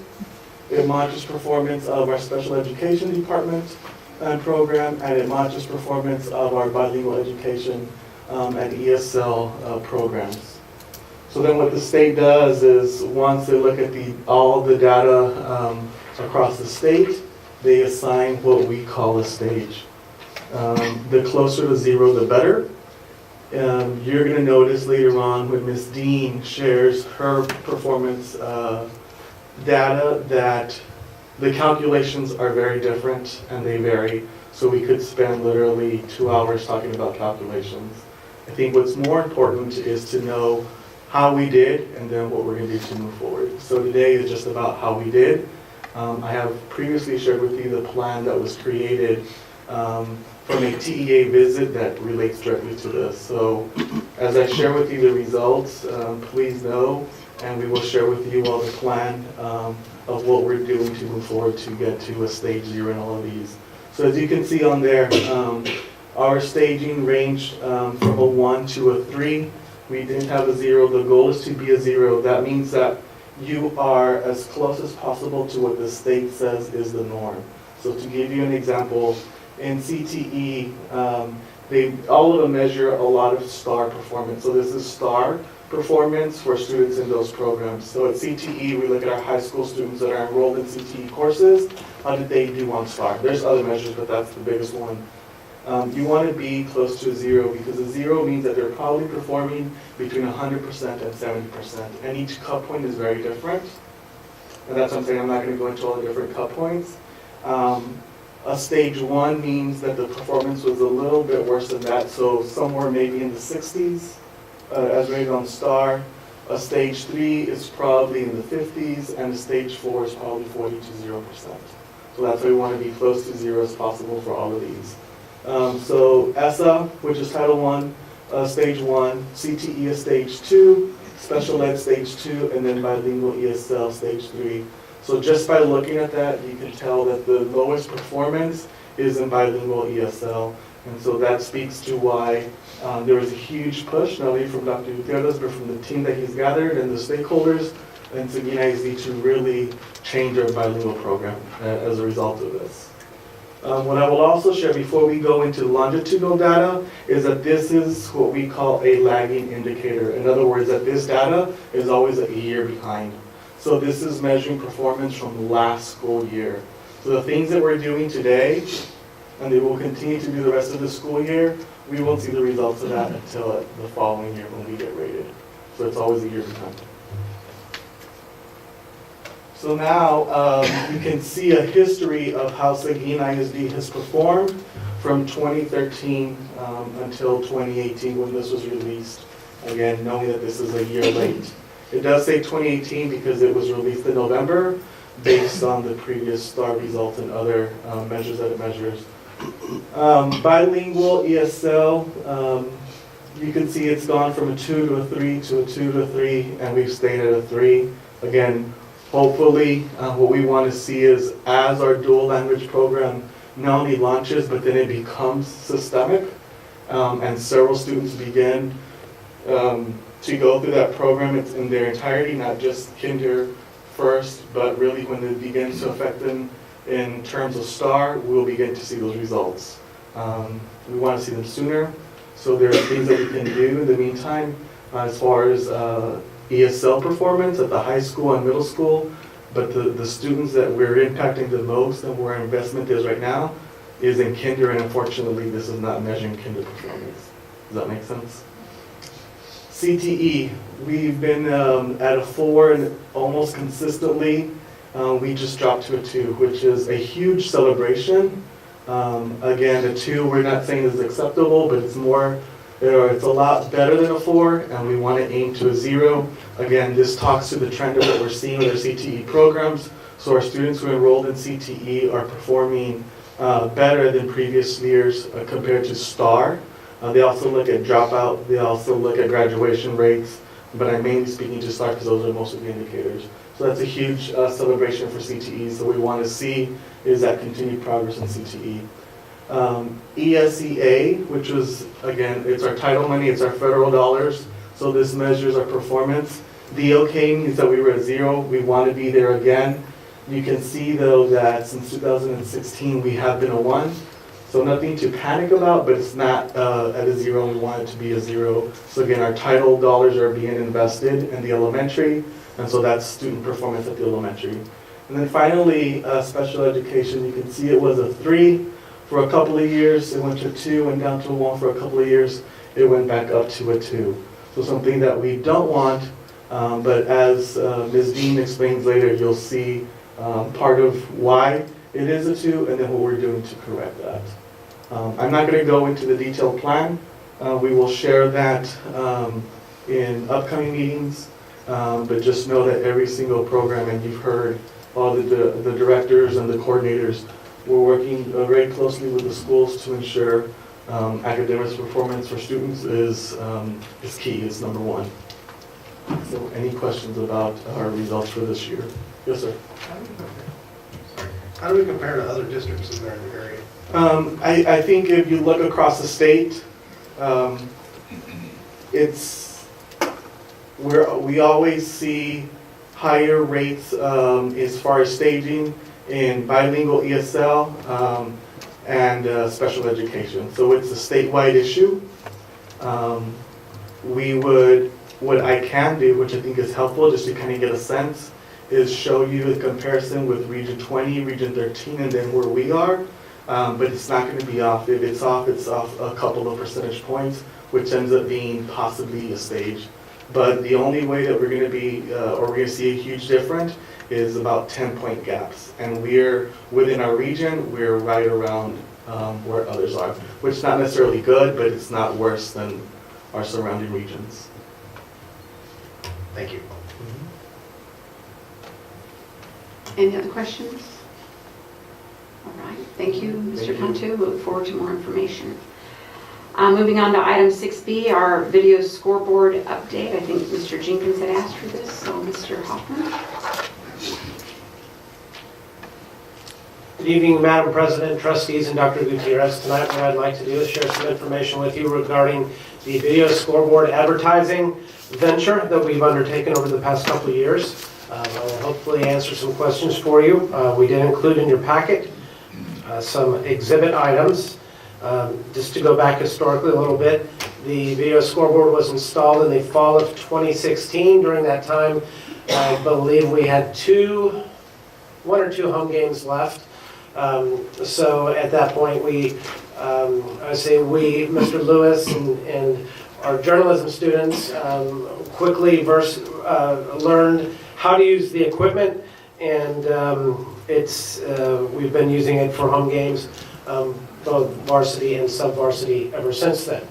it monitors performance of our special education department and program, and it monitors performance of our bilingual education and ESL programs. So then what the state does is once they look at all the data across the state, they assign what we call a stage. The closer to 0, the better. You're going to notice later on when Ms. Dean shares her performance data that the calculations are very different and they vary. So we could spend literally 2 hours talking about calculations. I think what's more important is to know how we did and then what we're going to do to move forward. So today is just about how we did. I have previously shared with you the plan that was created from a TEA visit that relates directly to this. So as I share with you the results, please know, and we will share with you all the plan of what we're doing to move forward to get to a stage 0 in all of these. So as you can see on there, our staging ranged from a 1 to a 3. We didn't have a 0. The goal is to be a 0. That means that you are as close as possible to what the state says is the norm. So to give you an example, in CTE, all of them measure a lot of STAR performance. So this is STAR performance for students in those programs. So at CTE, we look at our high school students that are enrolled in CTE courses. How did they do on STAR? There's other measures, but that's the biggest one. You want to be close to a 0 because a 0 means that they're probably performing between 100% and 70%. And each cut point is very different. And that's what I'm saying. I'm not going to go into all the different cut points. A stage 1 means that the performance was a little bit worse than that. So somewhere maybe in the 60s as rated on STAR. A stage 3 is probably in the 50s. And a stage 4 is probably 40 to 0%. So that's why we want to be close to 0 as possible for all of these. So ESSA, which is Title I, stage 1, CTE is stage 2, special ed stage 2, and then bilingual ESL stage 3. So just by looking at that, you can tell that the lowest performance is in bilingual ESL. And so that speaks to why there was a huge push, not only from Dr. Gutierrez, but from the team that he's gathered and the stakeholders and Seguin ISD to really change our bilingual program as a result of this. What I will also share before we go into longitudinal data is that this is what we call a lagging indicator. In other words, that this data is always a year behind. So this is measuring performance from last school year. So the things that we're doing today, and they will continue to do the rest of the school year, we won't see the results of that until the following year when we get rated. So it's always a year behind. So now you can see a history of how Seguin ISD has performed from 2013 until 2018 when this was released. Again, knowing that this is a year late. It does say 2018 because it was released in November, based on the previous STAR results and other measures that it measures. Bilingual ESL, you can see it's gone from a 2 to a 3 to a 2 to a 3, and we've stayed at a 3. Again, hopefully, what we want to see is as our dual language program not only launches, but then it becomes systemic, and several students begin to go through that program in their entirety, not just kinder first, but really when it begins to affect them in terms of STAR, we'll begin to see those results. We want to see them sooner, so there are things that we can do in the meantime as far as ESL performance at the high school and middle school, but the students that we're impacting the most and where our investment is right now is in kinder, and unfortunately this is not measuring kinder performance. Does that make sense? CTE, we've been at a 4 and almost consistently. We just dropped to a 2, which is a huge celebration. Again, a 2 we're not saying is acceptable, but it's more, it's a lot better than a 4, and we want to aim to a 0. Again, this talks to the trend of what we're seeing with our CTE programs. So our students who enrolled in CTE are performing better than previous years compared to STAR. They also look at dropout, they also look at graduation rates, but I'm mainly speaking to STAR because those are most of the indicators. So that's a huge celebration for CTE. So we want to see is that continued progress in CTE. ESEA, which was, again, it's our title money, it's our federal dollars, so this measures our performance. The OK means that we were at 0, we want to be there again. You can see though that since 2016 we have been a 1, so nothing to panic about, but it's not at a 0, we want it to be a 0. So again, our title dollars are being invested in the elementary, and so that's student performance at the elementary. And then finally, special education, you can see it was a 3 for a couple of years, it went to 2, went down to a 1 for a couple of years, it went back up to a 2. So something that we don't want, but as Ms. Dean explains later, you'll see part of why it is a 2 and then what we're doing to correct that. I'm not going to go into the detailed plan. We will share that in upcoming meetings, but just know that every single program, and you've heard all the directors and the coordinators, we're working very closely with the schools to ensure academic performance for students is key, it's number 1. So any questions about our results for this year? Yes, sir. How do we compare to other districts in our area? I think if you look across the state, we always see higher rates as far as staging in bilingual ESL and special education. So it's a statewide issue. What I can do, which I think is helpful just to kind of get a sense, is show you a comparison with Region 20, Region 13, and then where we are. But it's not going to be off. If it's off a couple of percentage points, which ends up being possibly a stage. But the only way that we're going to be, or we're going to see a huge difference, is about 10-point gaps. And we're, within our region, we're right around where others are, which is not necessarily good, but it's not worse than our surrounding regions. Thank you. Any other questions? All right, thank you, Mr. Cantu. We look forward to more information. Moving on to item 6B, our video scoreboard update. I think Mr. Jenkins had asked for this, so Mr. Hoffman. Good evening, Madam President, trustees, and Dr. Gutierrez. Tonight what I'd like to do is share some information with you regarding the video scoreboard advertising venture that we've undertaken over the past couple of years. I will hopefully answer some questions for you. We did include in your packet some exhibit items. Just to go back historically a little bit, the video scoreboard was installed in the fall of 2016. During that time, I believe we had 1 or 2 home games left. So at that point, Mr. Lewis and our journalism students quickly learned how to use the equipment, and we've been using it for home games, both varsity and sub-varsity ever since then.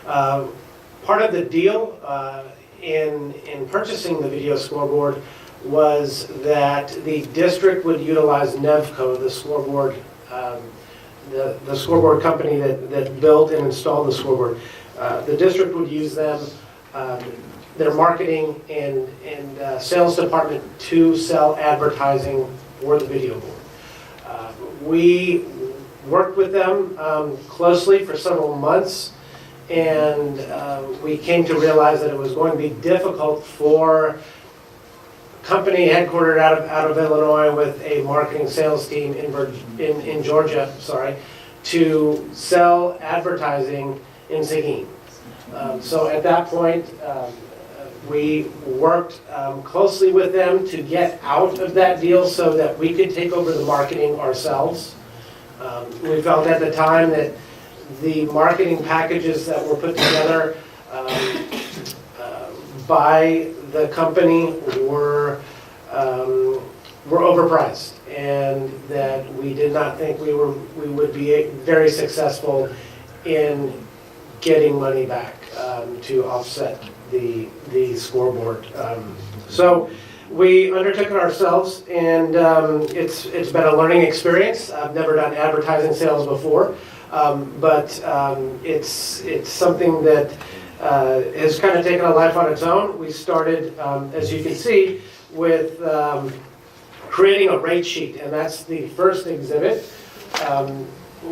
Part of the deal in purchasing the video scoreboard was that the district would utilize Nevco, the scoreboard, the scoreboard company that built and installed the scoreboard. The district would use them, their marketing and sales department to sell advertising for the video board. We worked with them closely for several months, and we came to realize that it was going to be difficult for a company headquartered out of Illinois with a marketing sales team in Georgia, to sell advertising in Seguin. So at that point, we worked closely with them to get out of that deal so that we could take over the marketing ourselves. We felt at the time that the marketing packages that were put together by the company were overpriced, and that we did not think we would be very successful in getting money back to offset the scoreboard. So we undertook it ourselves, and it's been a learning experience. I've never done advertising sales before, but it's something that has kind of taken a life on its own. We started, as you can see, with creating a rate sheet, and that's the first exhibit.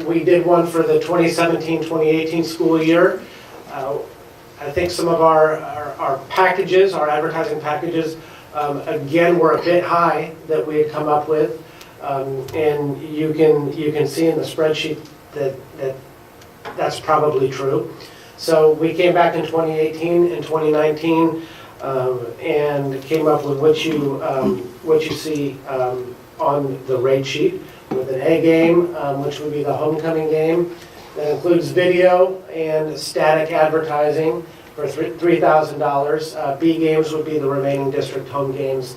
We did one for the 2017-2018 school year. I think some of our packages, our advertising packages, again, were a bit high that we had come up with. And you can see in the spreadsheet that's probably true. So we came back in 2018 and 2019 and came up with what you see on the rate sheet, with an A game, which would be the homecoming game. That includes video and static advertising for $3,000. B games would be the remaining district home games,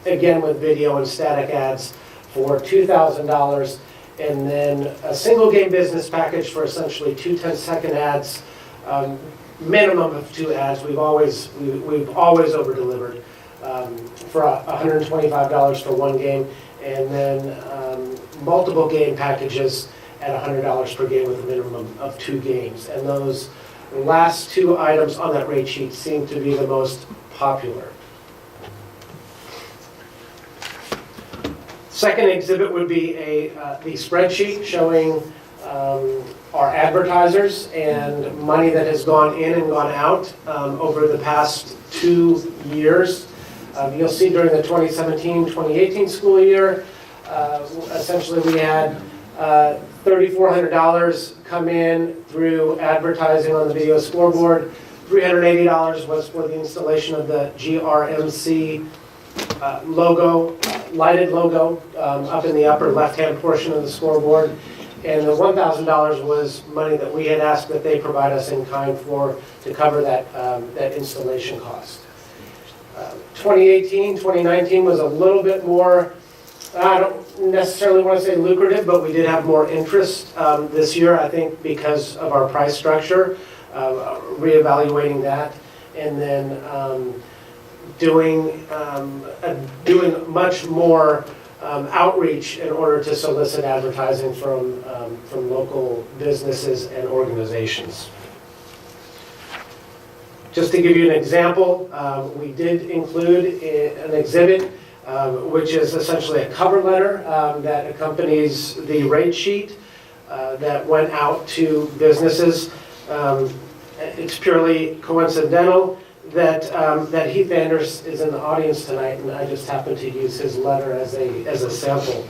again with video and static ads for $2,000. And then a single game business package for essentially 2 10-second ads, minimum of 2 ads. We've always over-delivered for $125 for 1 game, and then multiple game packages at $100 per game with a minimum of 2 games. And those last 2 items on that rate sheet seem to be the most popular. Second exhibit would be the spreadsheet showing our advertisers and money that has gone in and gone out over the past 2 years. You'll see during the 2017-2018 school year, essentially we had $3,400 come in through advertising on the video scoreboard. $380 was for the installation of the GRMC logo, lighted logo, up in the upper left-hand portion of the scoreboard. And the $1,000 was money that we had asked that they provide us in kind for to cover that installation cost. 2018, 2019 was a little bit more, I don't necessarily want to say lucrative, but we did have more interest this year, I think, because of our price structure, reevaluating that, and then doing much more outreach in order to solicit advertising from local businesses and organizations. Just to give you an example, we did include an exhibit which is essentially a cover letter that accompanies the rate sheet that went out to businesses. It's purely coincidental that Heath Anders is in the audience tonight, and I just happened to use his letter as a sample.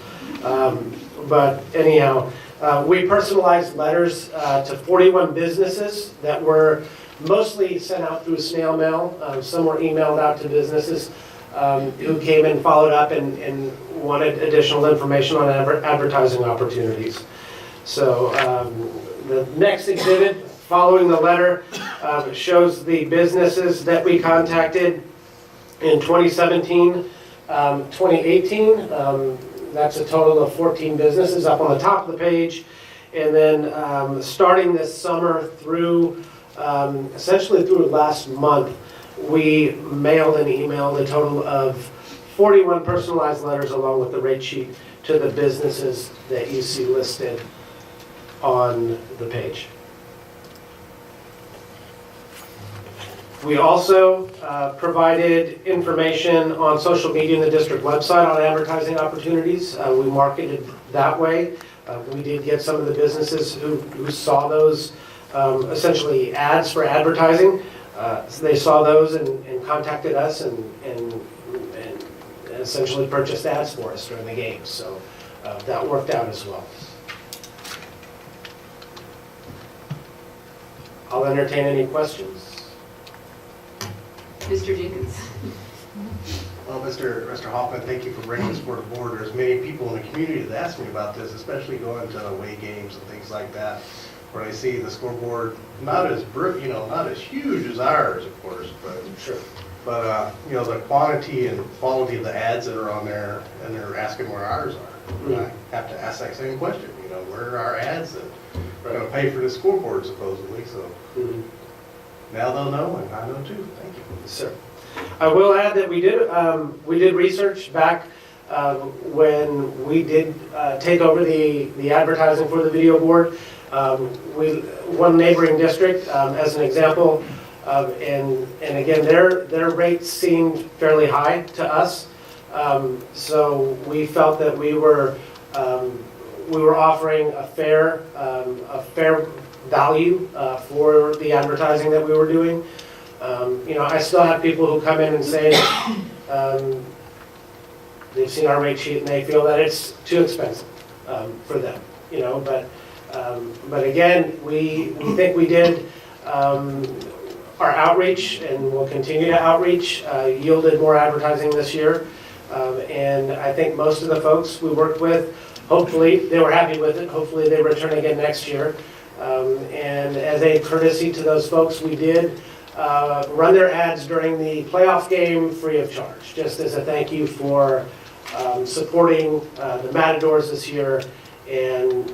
But anyhow, we personalized letters to 41 businesses that were mostly sent out through snail mail. Some were emailed out to businesses who came and followed up and wanted additional information on advertising opportunities. So the next exhibit, following the letter, shows the businesses that we contacted in 2017, 2018. That's a total of 14 businesses up on the top of the page. And then starting this summer through, essentially through last month, we mailed and emailed a total of 41 personalized letters along with the rate sheet to the businesses that you see listed on the page. We also provided information on social media in the district website on advertising opportunities. We marketed that way. We did get some of the businesses who saw those, essentially ads for advertising. So they saw those and contacted us and essentially purchased ads for us during the games. So that worked out as well. I'll entertain any questions. Mr. Jenkins. Well, Mr. Hoffman, thank you for bringing this board to board. There's many people in the community that ask me about this, especially going to away games and things like that, where I see the scoreboard not as not as huge as ours, of course, but sure. But the quantity and quality of the ads that are on there, and they're asking where ours are. Mm-hmm. And I have to ask that same question. Where are our ads that are going to pay for this scoreboard supposedly? So. Mm-hmm. Now they'll know, and I know too. Thank you. Yes, sir. I will add that we did research back when we did take over the advertising for the video board. One neighboring district, as an example, and again, their rates seemed fairly high to us. So we felt that we were offering a fair value for the advertising that we were doing. I still have people who come in and say they've seen our rate sheet and they feel that it's too expensive for them. But again, we think we did our outreach and will continue to outreach, yielded more advertising this year. And I think most of the folks we worked with, hopefully they were happy with it. Hopefully they return again next year. And as a courtesy to those folks, we did run their ads during the playoff game free of charge, just as a thank you for supporting the Matadors this year and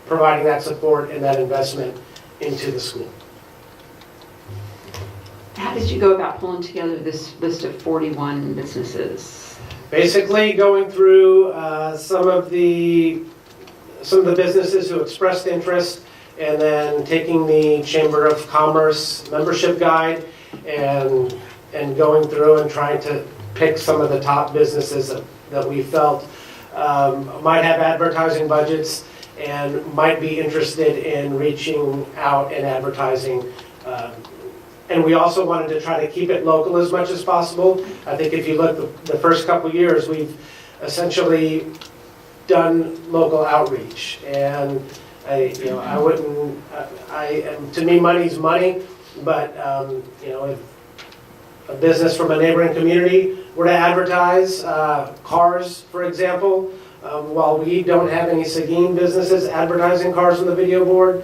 providing that support and that investment into the school. How did you go about pulling together this list of 41 businesses? Basically going through some of the businesses who expressed interest, and then taking the Chamber of Commerce membership guide and going through and trying to pick some of the top businesses that we felt might have advertising budgets and might be interested in reaching out and advertising. And we also wanted to try to keep it local as much as possible. I think if you look the first couple of years, we've essentially done local outreach, and to me, money's money, but if a business from a neighboring community were to advertise cars, for example, while we don't have any Seguin businesses advertising cars on the video board,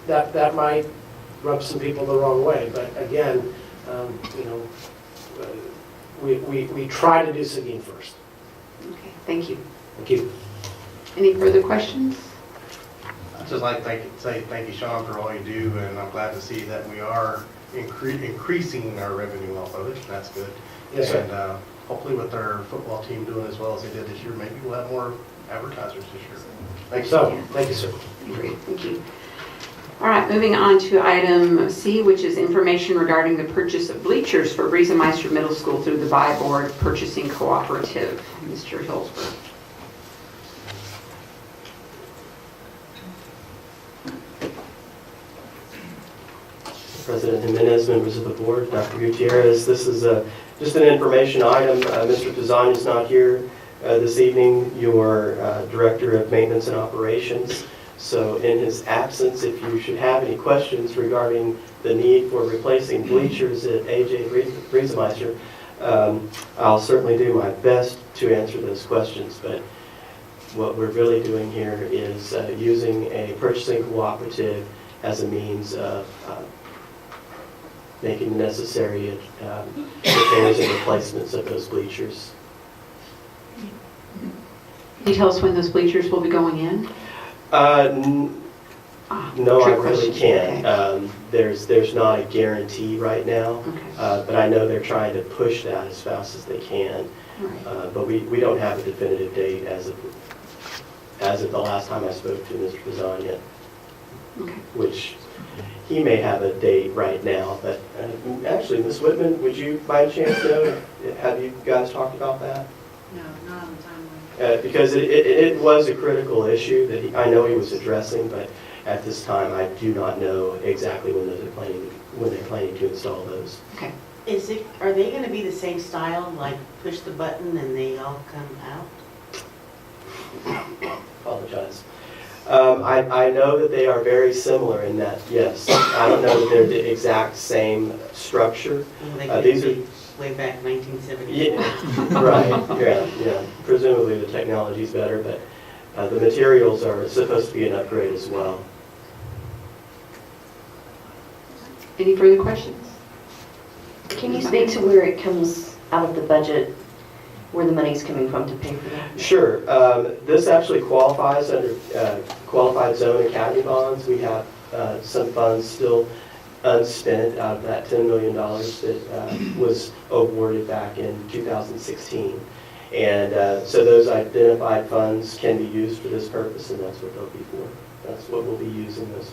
that might rub some people the wrong way. But again, we try to do Seguin first. Okay, thank you. Thank you. Any further questions? I'd just like to say thank you, Sean, for all you do, and I'm glad to see that we are increasing our revenue off of it. That's good. Yes, sir. And hopefully with our football team doing as well as they did this year, maybe we'll have more advertisers this year. Thank you. So, thank you, sir. Great, thank you. All right, moving on to item C, which is information regarding the purchase of bleachers for Riesemeister Middle School through the Buy Board Purchasing Cooperative. Mr. Hillsberg. President Jimenez, members of the board, Dr. Gutierrez, this is just an information item. Mr. Pizzani is not here this evening, your Director of Maintenance and Operations. So in his absence, if you should have any questions regarding the need for replacing bleachers at AJ Riesemeister, I'll certainly do my best to answer those questions. But what we're really doing here is using a purchasing cooperative as a means of making necessary repairs and replacements of those bleachers. Can you tell us when those bleachers will be going in? No, I trick really question. can't. Okay. There's not a guarantee right now, Okay. but I know they're trying to push that as fast as they can. Right. But we don't have a definitive date as of the last time I spoke to Mr. Bazania, Okay. which he may have a date right now, but actually, Ms. Whitman, would you by chance know, have you guys talked about that? No, not on the timeline. Because it was a critical issue that I know he was addressing, but at this time, I do not know exactly when they're planning to install those. Okay. Are they going to be the same style, like push the button and they all come out? Apologize. I know that they are very similar in that, yes. I don't know that they're the exact same structure. Well, they could These be way back 1970. Yeah, right, yeah. Presumably the technology's better, but the materials are supposed to be an upgrade as well. Any further questions? Can you speak to where it comes out of the budget, where the money's coming from to pay for that? Sure. This actually qualifies under qualified zone academy bonds. We have some funds still unspent out of that $10 million that was awarded back in 2016. And so those identified funds can be used for this purpose, and that's what they'll be for. That's what we'll be using those.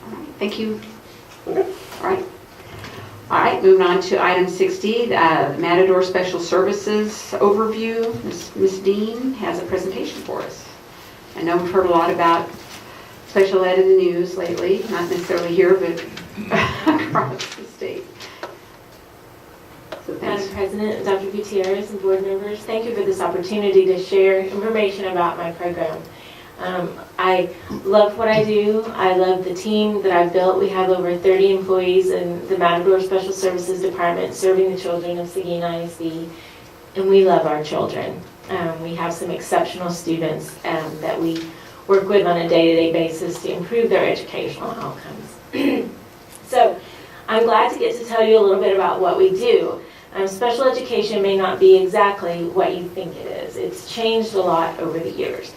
All right. Thank you. Okay. All right. All right, moving on to item 60, Matador Special Services Overview. Ms. Dean has a presentation for us. I know we've heard a lot about special ed in the news lately, not necessarily here, but across the state. So thanks. Madam President, Dr. Gutierrez, and board members, thank you for this opportunity to share information about my program. I love what I do. I love the team that I've built. We have over 30 employees in the Matador Special Services Department serving the children of Seguin ISD, and we love our children. We have some exceptional students that we work with on a day-to-day basis to improve their educational outcomes. So I'm glad to get to tell you a little bit about what we do. Special education may not be exactly what you think it is. It's changed a lot over the years.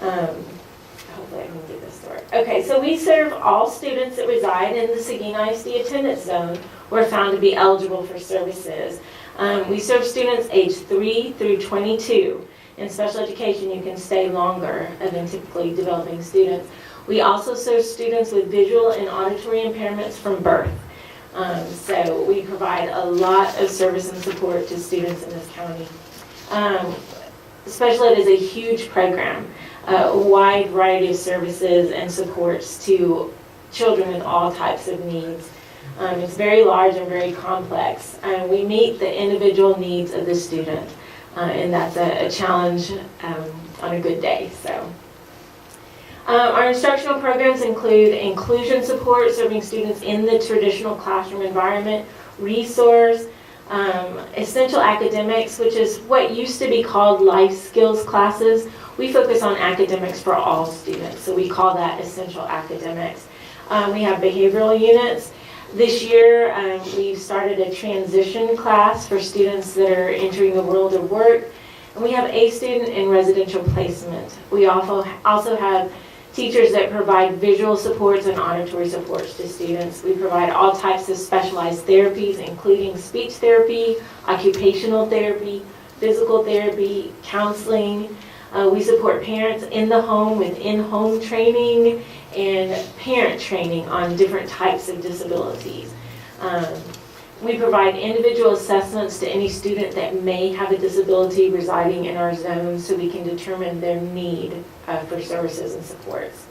Hopefully I can get this to work. Okay, so we serve all students that reside in the Seguin ISD attendance zone who are found to be eligible for services. We serve students aged 3 through 22. In special education, you can stay longer than typically developing students. We also serve students with visual and auditory impairments from birth. So we provide a lot of service and support to students in this county. Special ed is a huge program. A wide variety of services and supports to children with all types of needs. It's very large and very complex. We meet the individual needs of the student, and that's a challenge on a good day. So, our instructional programs include inclusion support, serving students in the traditional classroom environment, resource, essential academics, which is what used to be called life skills classes. We focus on academics for all students, so we call that essential academics. We have behavioral units. This year, we've started a transition class for students that are entering the world of work. And we have a student in residential placement. We also have teachers that provide visual supports and auditory supports to students. We provide all types of specialized therapies, including speech therapy, occupational therapy, physical therapy, counseling. We support parents in the home with in-home training and parent training on different types of disabilities. We provide individual assessments to any student that may have a disability residing in our zone so we can determine their need for services and supports.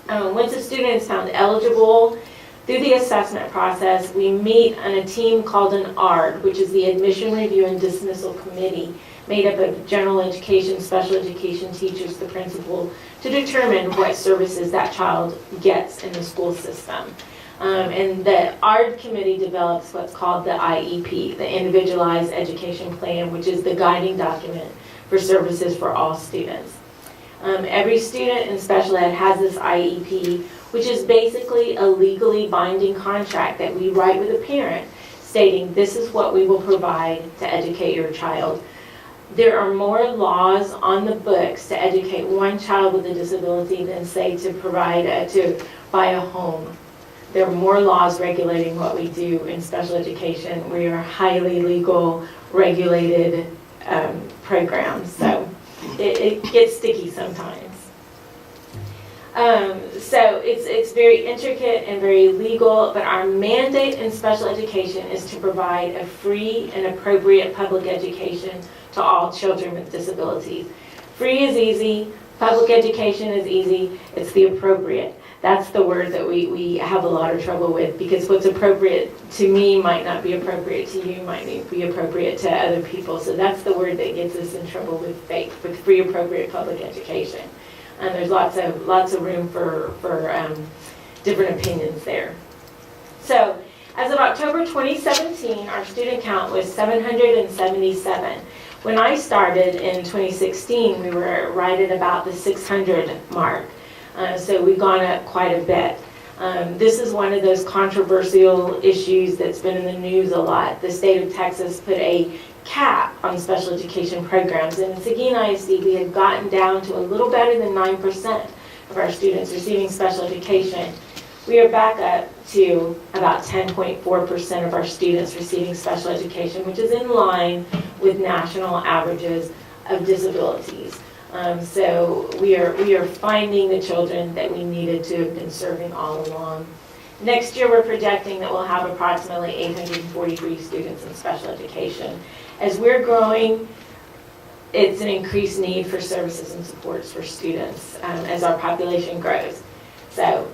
Once a student is found eligible, through the assessment process, we meet on a team called an ARD, which is the Admission Review and Dismissal Committee, made up of general education, special education teachers, the principal, to determine what services that child gets in the school system. And the ARD committee develops what's called the IEP, the Individualized Education Plan, which is the guiding document for services for all students. Every student in special ed has this IEP, which is basically a legally binding contract that we write with a parent stating this is what we will provide to educate your child. there are more laws on the books to educate one child with a disability than, say, to buy a home. There are more laws regulating what we do in special education. We are highly legal, regulated programs, so it gets sticky sometimes. So it's very intricate and very legal, but our mandate in special education is to provide a free and appropriate public education to all children with disabilities. Free is easy, public education is easy, it's the appropriate. That's the word that we have a lot of trouble with, because what's appropriate to me might not be appropriate to you, might not be appropriate to other people. So that's the word that gets us in trouble with free, appropriate public education. And there's lots of room for different opinions there. So as of October 2017, our student count was 777. When I started in 2016, we were right at about the 600 mark. So we've gone up quite a bit. This is one of those controversial issues that's been in the news a lot. The state of Texas put a cap on special education programs. And in Seguin ISD, we had gotten down to a little better than 9% of our students receiving special education. We are back up to about 10.4% of our students receiving special education, which is in line with national averages of disabilities. So we are finding the children that we needed to have been serving all along. Next year, we're projecting that we'll have approximately 843 students in special education. As we're growing, it's an increased need for services and supports for students as our population grows. So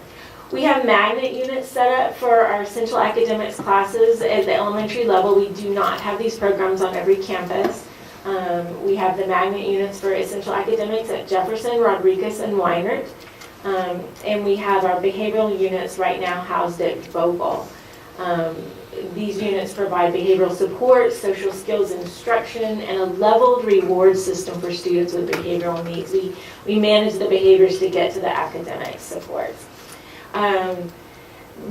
we have magnet units set up for our essential academics classes at the elementary level. We do not have these programs on every campus. We have the magnet units for essential academics at Jefferson, Rodriguez, and Weinert. And we have our behavioral units right now housed at Vogel. These units provide behavioral support, social skills instruction, and a leveled reward system for students with behavioral needs. We manage the behaviors to get to the academic supports.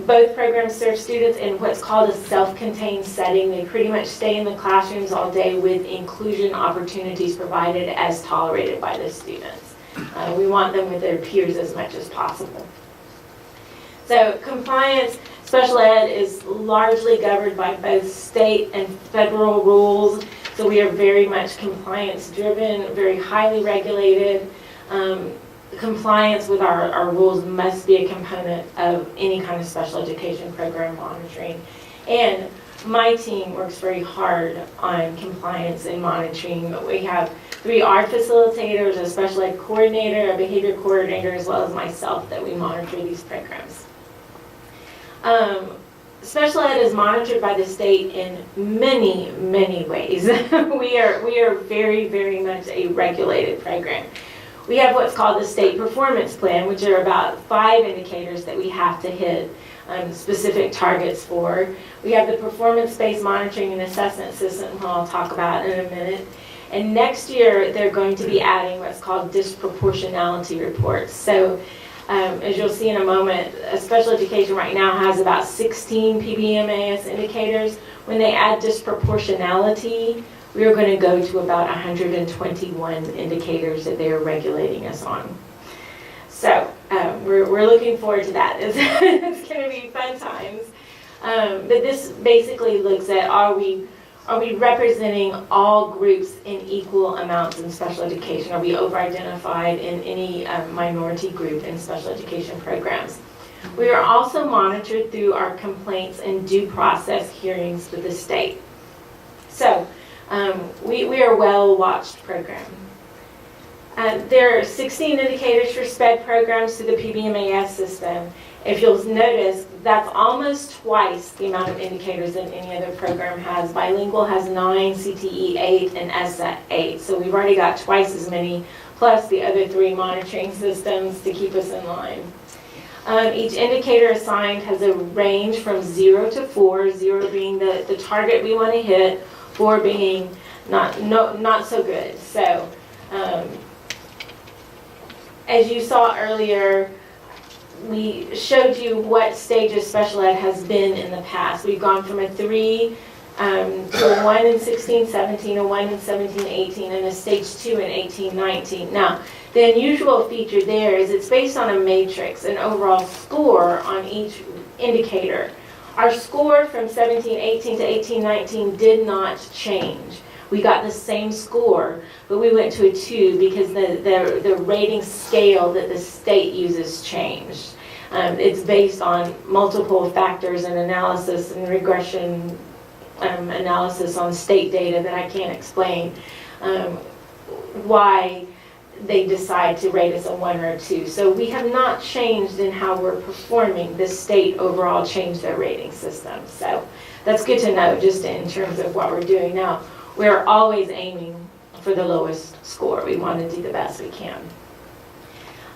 Both programs serve students in what's called a self-contained setting. They pretty much stay in the classrooms all day with inclusion opportunities provided as tolerated by the students. We want them with their peers as much as possible. So compliance, special ed is largely governed by both state and federal rules. So we are very much compliance driven, very highly regulated. Compliance with our rules must be a component of any kind of special education program monitoring. And my team works very hard on compliance and monitoring. We have 3 art facilitators, a special ed coordinator, a behavior coordinator, as well as myself that we monitor these programs. Special ed is monitored by the state in many, many ways. we are very, very much a regulated program. We have what's called the state performance plan, which are about 5 indicators that we have to hit specific targets for. We have the performance-based monitoring and assessment system, who I'll talk about in a minute. And next year, they're going to be adding what's called disproportionality reports. So as you'll see in a moment, special education right now has about 16 PBMAS indicators. When they add disproportionality, we are going to go to about 121 indicators that they are regulating us on. So we're looking forward to that. It's going to be fun times. But this basically looks at, are we representing all groups in equal amounts in special education? Are we over-identified in any minority group in special education programs? We are also monitored through our complaints and due process hearings with the state. So we are a well-watched program. There are 16 indicators for SPED programs through the PBMAS system. If you'll notice, that's almost twice the amount of indicators that any other program has. Bilingual has 9, CTE 8, and ESSA 8. So we've already got twice as many, plus the other 3 monitoring systems to keep us in line. Each indicator assigned has a range from 0 to 4, 0 being the target we want to hit, 4 being not so good. So as you saw earlier, we showed you what stage of special ed has been in the past. We've gone from a 3 to a 1 in 16-17, a 1 in 17-18, and a stage 2 in 18-19. Now, the unusual feature there is it's based on a matrix, an overall score on each indicator. Our score from 17-18 to 18-19 did not change. We got the same score, but we went to a 2 because the rating scale that the state uses changed. It's based on multiple factors and analysis and regression analysis on state data that I can't explain why they decide to rate us a 1 or a 2. So we have not changed in how we're performing. The state overall changed their rating system. So that's good to know just in terms of what we're doing now. We're always aiming for the lowest score. We want to do the best we can.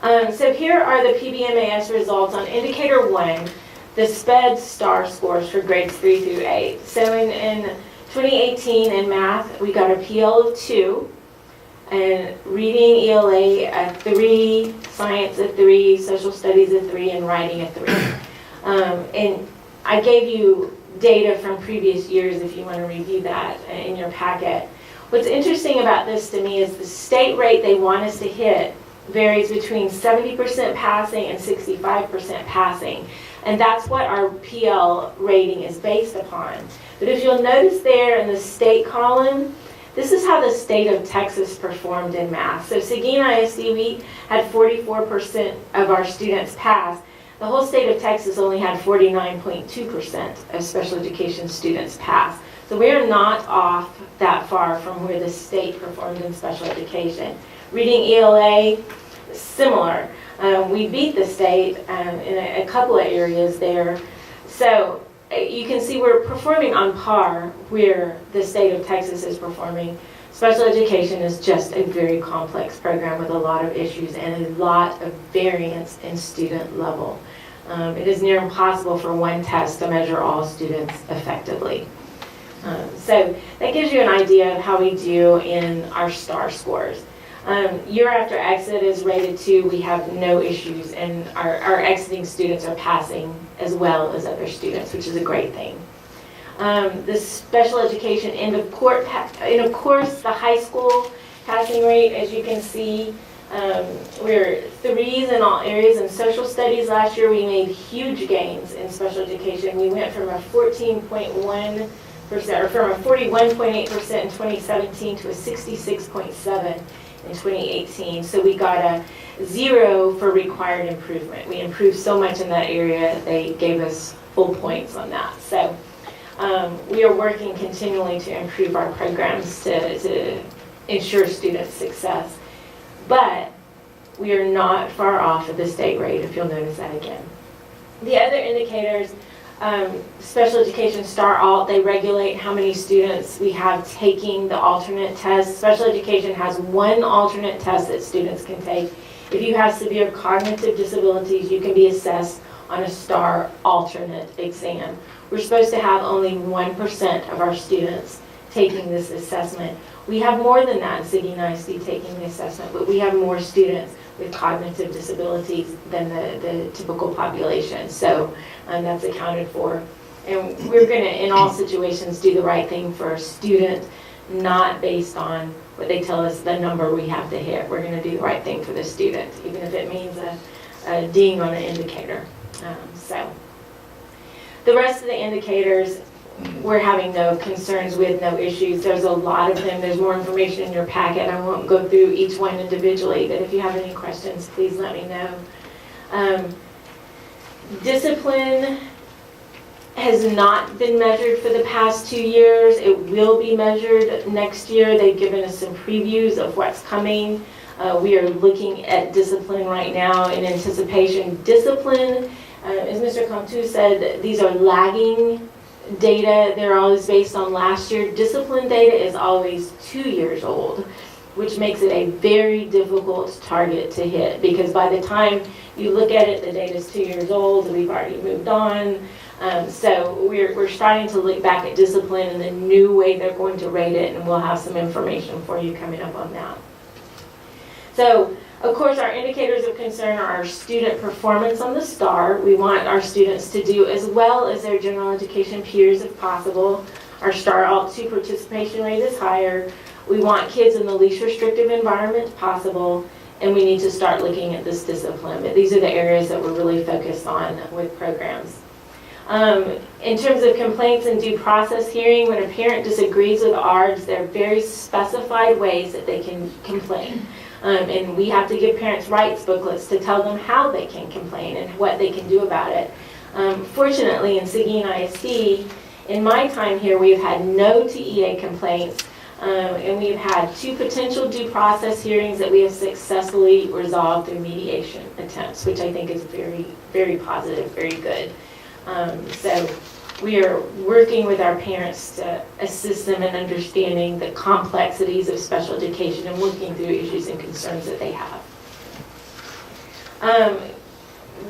So here are the PBMAS results on indicator 1, the SPED star scores for grades 3 through 8. So in 2018 in math, we got a PL of 2, and reading ELA a 3, science a 3, social studies a 3, and writing a 3. And I gave you data from previous years if you want to review that in your packet. What's interesting about this to me is the state rate they want us to hit varies between 70% passing and 65% passing. And that's what our PL rating is based upon. But if you'll notice there in the state column, this is how the state of Texas performed in math. So Seguin ISD, we had 44% of our students pass. The whole state of Texas only had 49.2% of special education students pass. So we're not off that far from where the state performed in special education. Reading ELA, similar. We beat the state in a couple of areas there. So you can see we're performing on par where the state of Texas is performing. Special education is just a very complex program with a lot of issues and a lot of variance in student level. It is near impossible for one test to measure all students effectively. So that gives you an idea of how we do in our STAR scores. Year after exit is rated 2, we have no issues, and our exiting students are passing as well as other students, which is a great thing. The special education end of course, the high school passing rate, as you can see, we're 3s in all areas. In social studies last year, we made huge gains in special education. We went from a 14.1%, or from a 41.8% in 2017 to a 66.7% in 2018. So we got a 0 for required improvement. We improved so much in that area, they gave us full points on that. So we are working continually to improve our programs to ensure student success. But we are not far off of the state rate, if you'll notice that again. The other indicators, special education STAR Alt, they regulate how many students we have taking the alternate test. Special education has 1 alternate test that students can take. If you have severe cognitive disabilities, you can be assessed on a STAR alternate exam. We're supposed to have only 1% of our students taking this assessment. We have more than that in Seguin ISD taking the assessment, but we have more students with cognitive disabilities than the typical population. So that's accounted for. And we're going to, in all situations, do the right thing for a student, not based on what they tell us the number we have to hit. We're going to do the right thing for the student, even if it means a ding on an indicator. So the rest of the indicators, we're having no concerns with, no issues. There's a lot of them. There's more information in your packet. I won't go through each one individually, but if you have any questions, please let me know. Discipline has not been measured for the past 2 years. It will be measured next year. They've given us some previews of what's coming. We are looking at discipline right now in anticipation. Discipline, as Mr. Cantu said, these are lagging data. They're always based on last year. Discipline data is always 2 years old, which makes it a very difficult target to hit, because by the time you look at it, the data is 2 years old, and we've already moved on. So we're starting to look back at discipline and the new way they're going to rate it, and we'll have some information for you coming up on that. So, of course, our indicators of concern are our student performance on the STAR. We want our students to do as well as their general education peers if possible. Our STAR Alt 2 participation rate is higher. We want kids in the least restrictive environment possible, and we need to start looking at this discipline. But these are the areas that we're really focused on with programs. In terms of complaints and due process hearing, when a parent disagrees with ARDS, there are very specified ways that they can complain. And we have to give parents rights booklets to tell them how they can complain and what they can do about it. Fortunately, in Seguin ISD, in my time here, we've had no TEA complaints, and we've had 2 potential due process hearings that we have successfully resolved through mediation attempts, which I think is very, very positive, very good. So we are working with our parents to assist them in understanding the complexities of special education and working through issues and concerns that they have.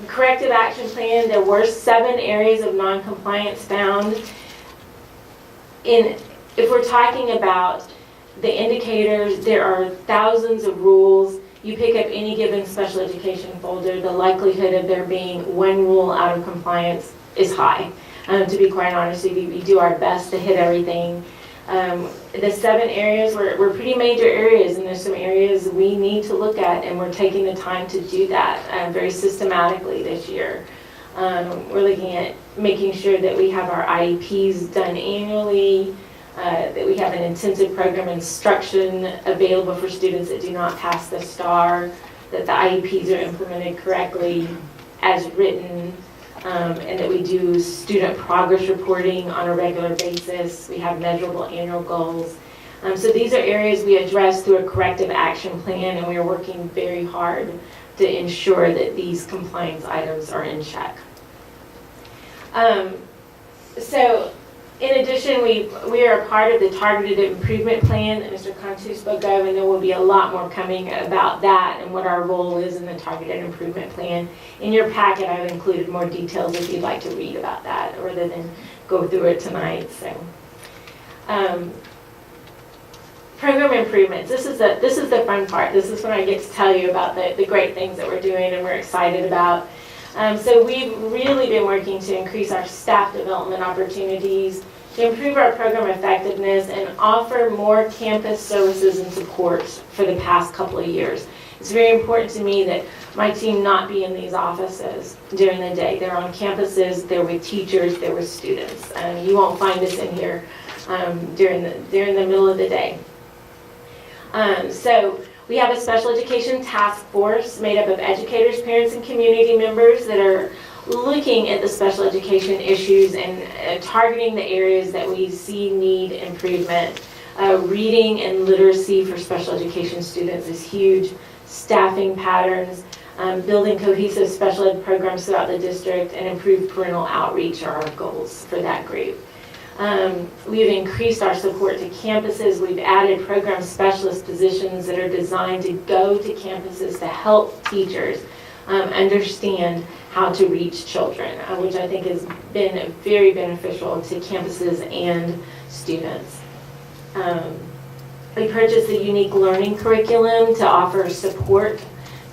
Corrective action plan, there were 7 areas of noncompliance found. If we're talking about the indicators, there are thousands of rules. You pick up any given special education folder, the likelihood of there being one rule out of compliance is high. To be quite honest with you, we do our best to hit everything. The 7 areas were pretty major areas, and there's some areas we need to look at, and we're taking the time to do that very systematically this year. We're looking at making sure that we have our IEPs done annually, that we have an intensive program instruction available for students that do not pass the STAR, that the IEPs are implemented correctly as written, and that we do student progress reporting on a regular basis. We have measurable annual goals. So these are areas we address through a corrective action plan, and we are working very hard to ensure that these compliance items are in check. So in addition, we are a part of the targeted improvement plan that Mr. Cantu spoke of, and there will be a lot more coming about that and what our role is in the targeted improvement plan. In your packet, I've included more details if you'd like to read about that rather than go through it tonight. So, program improvements. This is the fun part. This is when I get to tell you about the great things that we're doing and we're excited about. So we've really been working to increase our staff development opportunities, to improve our program effectiveness, and offer more campus services and supports for the past couple of years. It's very important to me that my team not be in these offices during the day. They're on campuses, they're with teachers, they're with students. You won't find us in here during the middle of the day. So we have a special education task force made up of educators, parents, and community members that are looking at the special education issues and targeting the areas that we see need improvement. Reading and literacy for special education students is huge. Staffing patterns, building cohesive special ed programs throughout the district, and improved parental outreach are our goals for that group. We've increased our support to campuses. We've added program specialist positions that are designed to go to campuses to help teachers understand how to reach children, which I think has been very beneficial to campuses and students. We purchased a unique learning curriculum to offer support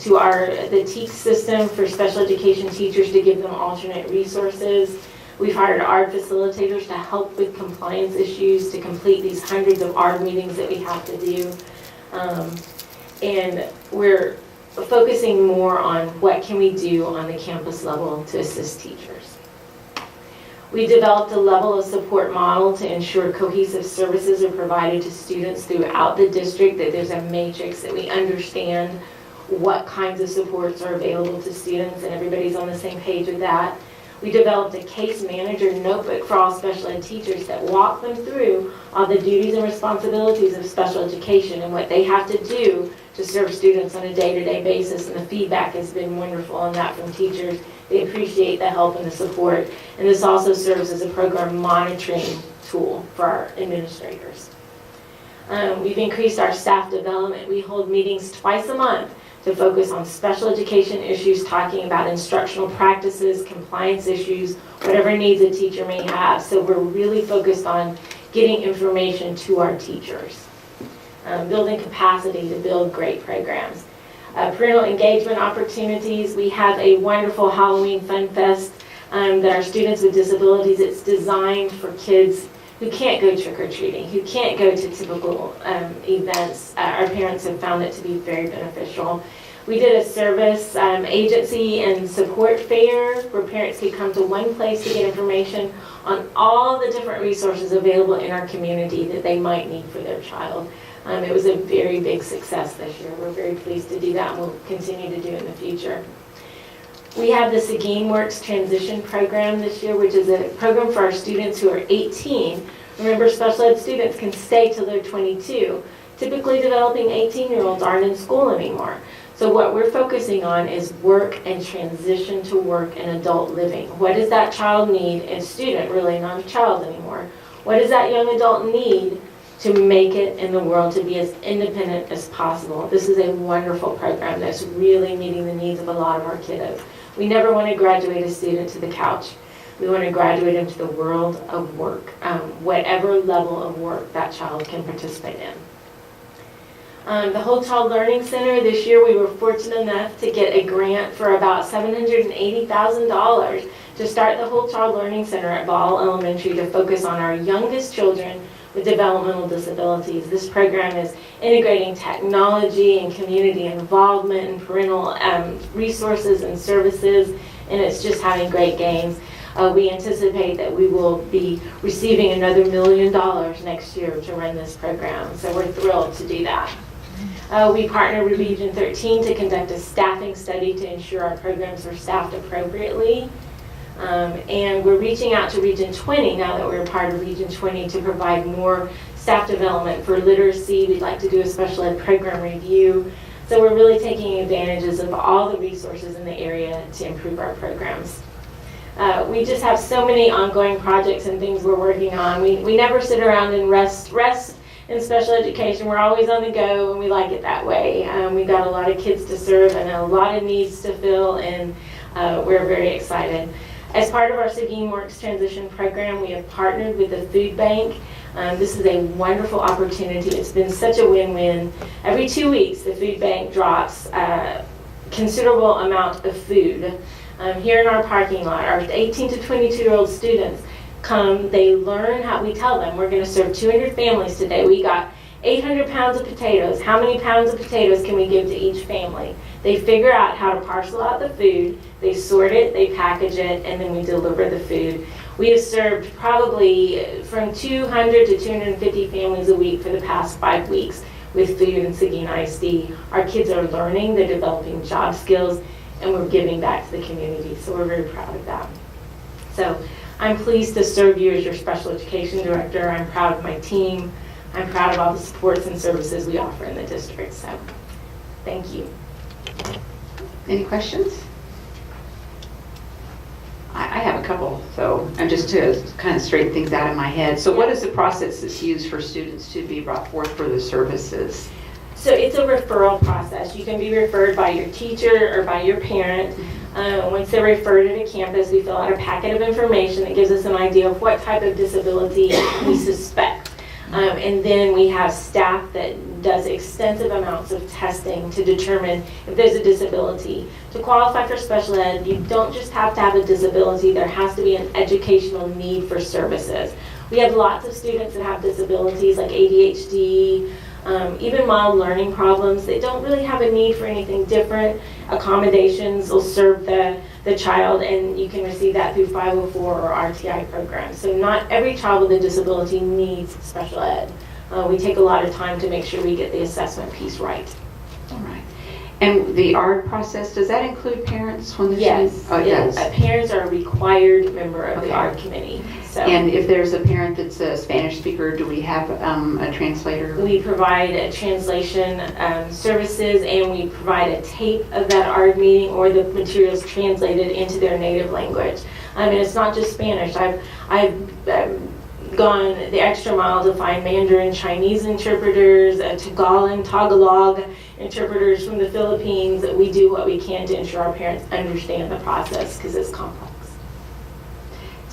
to the TEAC system for special education teachers to give them alternate resources. We've hired ARD facilitators to help with compliance issues, to complete these hundreds of ARD meetings that we have to do. And we're focusing more on what can we do on the campus level to assist teachers. We developed a level of support model to ensure cohesive services are provided to students throughout the district, that there's a matrix that we understand what kinds of supports are available to students, and everybody's on the same page with that. We developed a case manager notebook for all special ed teachers that walk them through all the duties and responsibilities of special education and what they have to do to serve students on a day-to-day basis, and the feedback has been wonderful on that from teachers. They appreciate the help and the support, and this also serves as a program monitoring tool for our administrators. We've increased our staff development. We hold meetings twice a month to focus on special education issues, talking about instructional practices, compliance issues, whatever needs a teacher may have. So we're really focused on getting information to our teachers, building capacity to build great programs. Parental engagement opportunities. We have a wonderful Halloween Fun Fest that our students with disabilities, it's designed for kids who can't go trick-or-treating, who can't go to typical events. Our parents have found it to be very beneficial. We did a service agency and support fair where parents could come to one place to get information on all the different resources available in our community that they might need for their child. It was a very big success this year. We're very pleased to do that, and we'll continue to do it in the future. We have the Seguin Works Transition Program this year, which is a program for our students who are 18. Remember, special ed students can stay till they're 22. Typically, developing 18-year-olds aren't in school anymore. So what we're focusing on is work and transition to work and adult living. What does that child need, and student, really not a child anymore, what does that young adult need to make it in the world, to be as independent as possible? This is a wonderful program that's really meeting the needs of a lot of our kiddos. We never want to graduate a student to the couch. We want to graduate them to the world of work, whatever level of work that child can participate in. The Whole Child Learning Center, this year we were fortunate enough to get a grant for about $780,000 to start the Whole Child Learning Center at Ball Elementary to focus on our youngest children with developmental disabilities. This program is integrating technology and community involvement and parental resources and services, and it's just having great gains. We anticipate that we will be receiving another $1 million next year to run this program, so we're thrilled to do that. We partnered with Region 13 to conduct a staffing study to ensure our programs are staffed appropriately. And we're reaching out to Region 20 now that we're part of Region 20 to provide more staff development for literacy. We'd like to do a special ed program review. So we're really taking advantages of all the resources in the area to improve our programs. We just have so many ongoing projects and things we're working on. We never sit around and rest in special education. We're always on the go, and we like it that way. We've got a lot of kids to serve and a lot of needs to fill, and we're very excited. As part of our Seguin Works Transition Program, we have partnered with the food bank. This is a wonderful opportunity. It's been such a win-win. Every 2 weeks, the food bank drops a considerable amount of food here in our parking lot. Our 18 to 22-year-old students come, they learn how, we tell them we're going to serve 200 families today. We got 800 pounds of potatoes. How many pounds of potatoes can we give to each family? They figure out how to parcel out the food, they sort it, they package it, and then we deliver the food. We have served probably from 200 to 250 families a week for the past 5 weeks with food in Seguin ISD. Our kids are learning, they're developing job skills, and we're giving back to the community, so we're very proud of that. So I'm pleased to serve you as your special education director. I'm proud of my team. I'm proud of all the supports and services we offer in the district, so thank you. Any questions? I have a couple, so I'm just to kind of straighten things out in my head. So what is the process that's used for students to be brought forth for the services? So it's a referral process. You can be referred by your teacher or by your parent. Once they're referred to campus, we fill out a packet of information that gives us an idea of what type of disability we suspect. And then we have staff that does extensive amounts of testing to determine if there's a disability. To qualify for special ed, you don't just have to have a disability, there has to be an educational need for services. We have lots of students that have disabilities like ADHD, even mild learning problems. They don't really have a need for anything different. Accommodations will serve the child, and you can receive that through 504 or RTI programs. So not every child with a disability needs special ed. We take a lot of time to make sure we get the assessment piece right. All right. And the ARD process, does that include parents when they're Yes. Oh, it does. Parents are a required member of the ARD committee. So And if there's a parent that's a Spanish speaker, do we have a translator? we provide translation services, and we provide a tape of that ARD meeting or the materials translated into their native language. And it's not just Spanish. I've gone the extra mile to find Mandarin Chinese interpreters, Tagalog interpreters from the Philippines. We do what we can to ensure our parents understand the process because it's complex.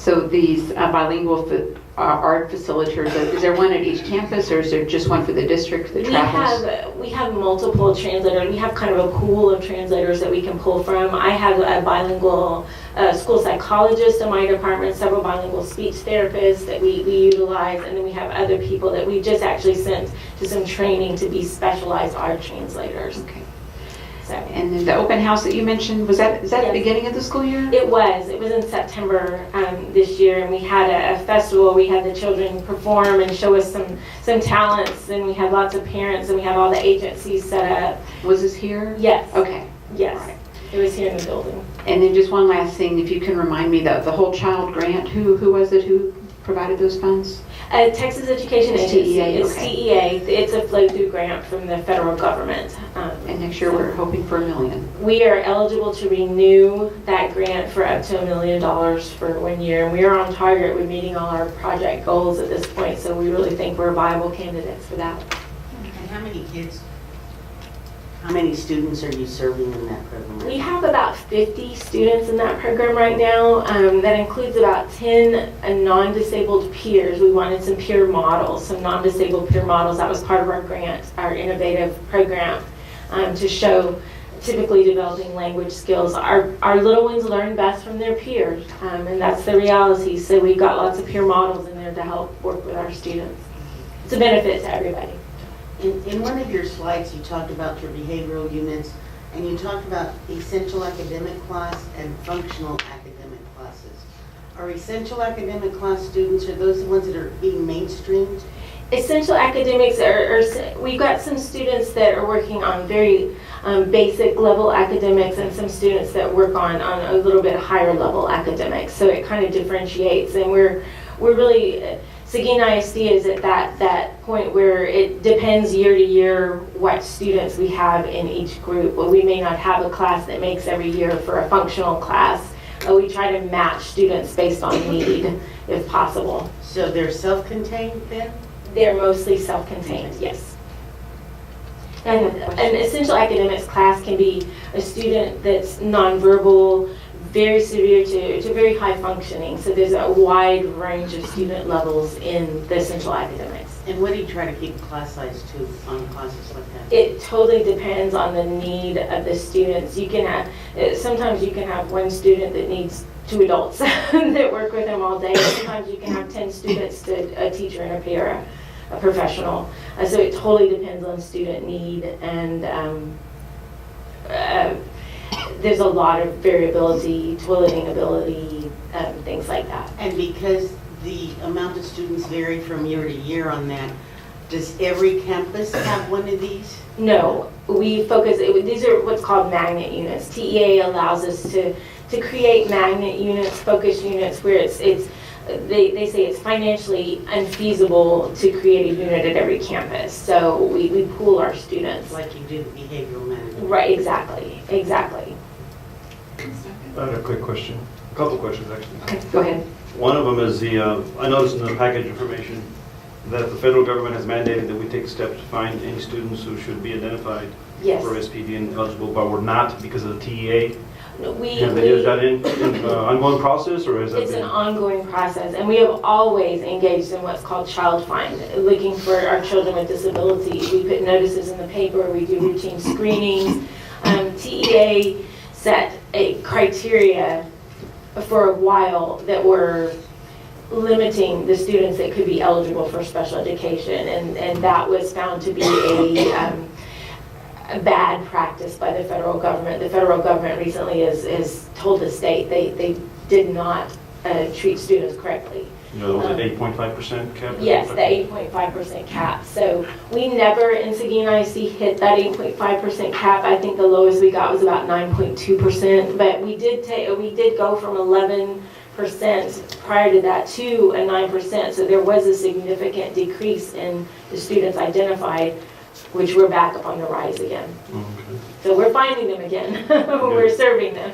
So these bilingual art facilitators, is there one at each campus, or is there just one for the district that travels? We have multiple translators. We have kind of a pool of translators that we can pull from. I have a bilingual school psychologist in my department, several bilingual speech therapists that we utilize, and then we have other people that we just actually sent to some training to be specialized art translators. Okay. So. And then the open house that you mentioned, is that the beginning of the school year? It was in September this year, and we had a festival. We had the children perform and show us some talents, and we had lots of parents, and we had all the agencies set up. Was this here? Yes. Okay. Yes. Right. It was here in the building. And then just one last thing, if you can remind me, the Whole Child Grant, who was it who provided those funds? Texas Education Agency. TEA, It's okay. TEA. It's a flow-through grant from the federal government. And next year we're hoping for $1 million. We are eligible to renew that grant for up to $1 million for 1 year, and we are on target with meeting all our project goals at this point, so we really think we're viable candidates for that. And how many kids, how many students are you serving in that program? We have about 50 students in that program right now. That includes about 10 non-disabled peers. We wanted some peer models, some non-disabled peer models. That was part of our grant, our innovative program, to show typically developing language skills. Our little ones learn best from their peers, and that's the reality. So we've got lots of peer models in there to help work with our students. It's a benefit to everybody. In one of your slides, you talked about your behavioral units, and you talked about essential academic class and functional academic classes. Are essential academic class students, are those the ones that are being mainstreamed? Essential academics we've got some students that are working on very basic level academics, and some students that work on a little bit higher level academics. So it kind of differentiates, and we're really, Seguin ISD is at that point where it depends year to year what students we have in each group. Well, we may not have a class that makes every year for a functional class. We try to match students based on need, if possible. So they're self-contained then? They're mostly self-contained, yes. And an essential academics class can be a student that's nonverbal, very severe to very high functioning. So there's a wide range of student levels in the essential academics. And what do you try to keep class size to on classes like that? It totally depends on the need of the students. You can have, sometimes you can have one student that needs 2 adults that work with them all day. Sometimes you can have 10 students to a teacher and a peer, a professional. So it totally depends on student need, and there's a lot of variability, toileting ability, things like that. And because the amount of students vary from year to year on that, does every campus have one of these? No, we focus, these are what's called magnet units. TEA allows us to create magnet units, focus units, where they say it's financially unfeasible to create a unit at every campus. So we pool our students. Like you do the behavioral management. Right, exactly. I had a quick question, a couple questions actually. Okay, go ahead. One of them is I noticed in the package information that the federal government has mandated that we take steps to find any students who should be identified Yes. for SPD and eligible, but we're not because of the TEA. Is that in ongoing process, or is that It's an ongoing process, and we have always engaged in what's called Child Find, looking for our children with disabilities. We put notices in the paper, we do routine screenings. TEA set a criteria for a while that were limiting the students that could be eligible for special education, and that was found to be a bad practice by the federal government. The federal government recently has told the state they did not treat students correctly. Was it 8.5% cap? Yes, the 8.5% cap. So we never in Seguin ISD hit that 8.5% cap. I think the lowest we got was about 9.2%, but we did go from 11% prior to that to a 9%. So there was a significant decrease in the students identified, which we're back up on the rise again. Okay. So we're finding them again. We're serving them.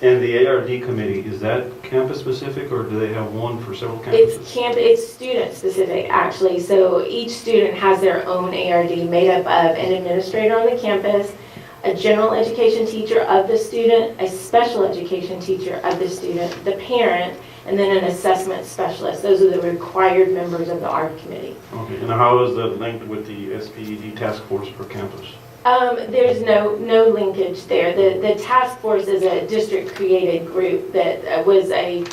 And the ARD committee, is that campus specific, or do they have one for several campuses? It's student specific actually. So each student has their own ARD made up of an administrator on the campus, a general education teacher of the student, a special education teacher of the student, the parent, and then an assessment specialist. Those are the required members of the ARD committee. Okay, and how is that linked with the SPED task force per campus? There's no linkage there. The task force is a district-created group that was a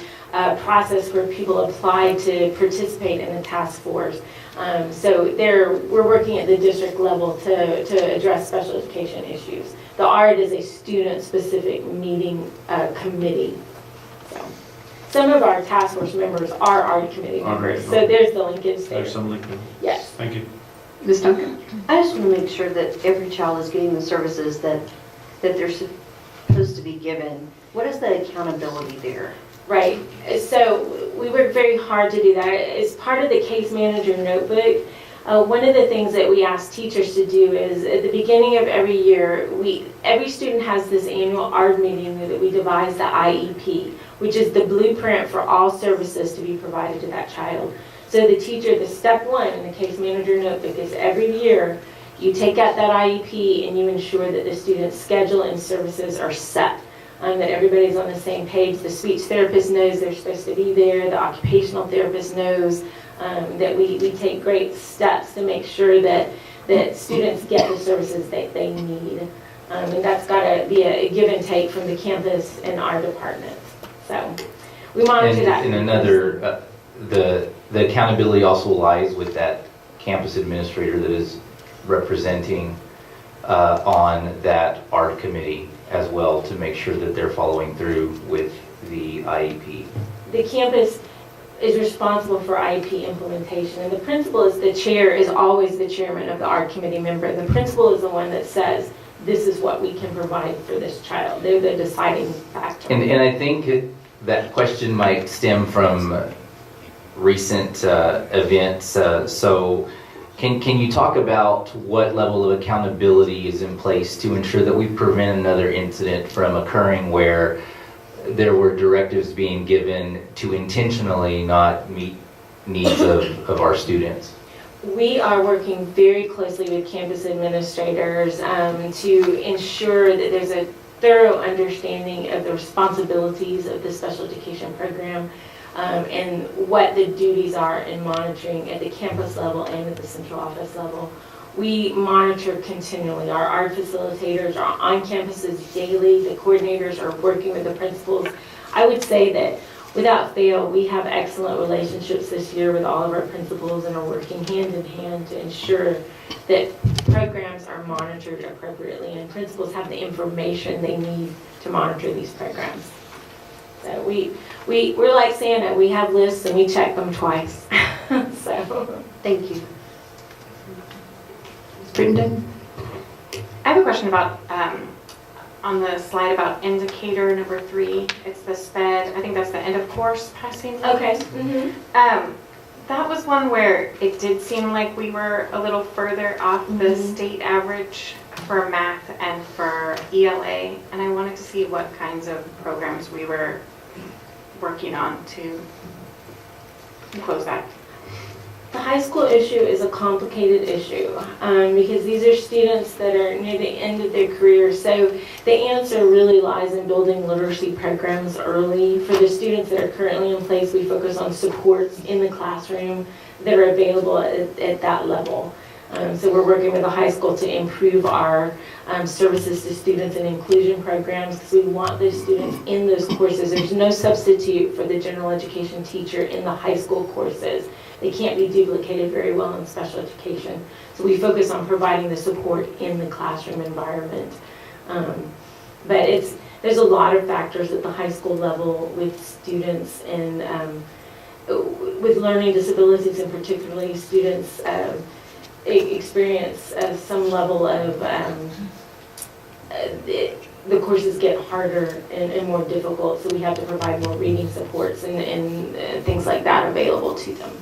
process where people applied to participate in the task force. So we're working at the district level to address special education issues. The ARD is a student-specific meeting committee. So some of our task force members are ARD committee members, so there's the linkage there. There's some link there. Yes. Thank you. Ms. Duncan? I just want to make sure that every child is getting the services that they're supposed to be given. What is the accountability there? Right. So we work very hard to do that. As part of the case manager notebook, one of the things that we ask teachers to do is at the beginning of every year, every student has this annual ARD meeting that we devise the IEP, which is the blueprint for all services to be provided to that child. So the teacher, the step one in the case manager notebook is every year you take out that IEP and you ensure that the student's schedule and services are set, that everybody's on the same page. The speech therapist knows they're supposed to be there. The occupational therapist knows that we take great steps to make sure that students get the services that they need. And that's got to be a give and take from the campus and our department. So we monitor that. And another, the accountability also lies with that campus administrator that is representing on that ARD committee as well, to make sure that they're following through with the IEP. The campus is responsible for IEP implementation, and the principal is always the chairman of the ARD committee member. The principal is the one that says, this is what we can provide for this child. They're the deciding factor. And I think that question might stem from recent events. So can you talk about what level of accountability is in place to ensure that we prevent another incident from occurring where there were directives being given to intentionally not meet needs of our students? We are working very closely with campus administrators to ensure that there's a thorough understanding of the responsibilities of the special education program and what the duties are in monitoring at the campus level and at the central office level. We monitor continually. Our ARD facilitators are on campuses daily. The coordinators are working with the principals. I would say that without fail, we have excellent relationships this year with all of our principals and are working hand in hand to ensure that programs are monitored appropriately and principals have the information they need to monitor these programs. So we're like Santa. We have lists and we check them twice. So thank you. Brendan? I have a question about, on the slide about indicator number 3, it's the SPED, I think that's the end of course passing. Okay. That was one where it did seem like we were a little further off the state average for math and for ELA, and I wanted to see what kinds of programs we were working on to close that. The high school issue is a complicated issue because these are students that are near the end of their career. So the answer really lies in building literacy programs early. For the students that are currently in place, we focus on supports in the classroom that are available at that level. So we're working with the high school to improve our services to students and inclusion programs because we want those students in those courses. There's no substitute for the general education teacher in the high school courses. They can't be duplicated very well in special education. So we focus on providing the support in the classroom environment. But there's a lot of factors at the high school level with students and with learning disabilities, and particularly students experience some level of the courses get harder and more difficult, so we have to provide more reading supports and things like that available to them.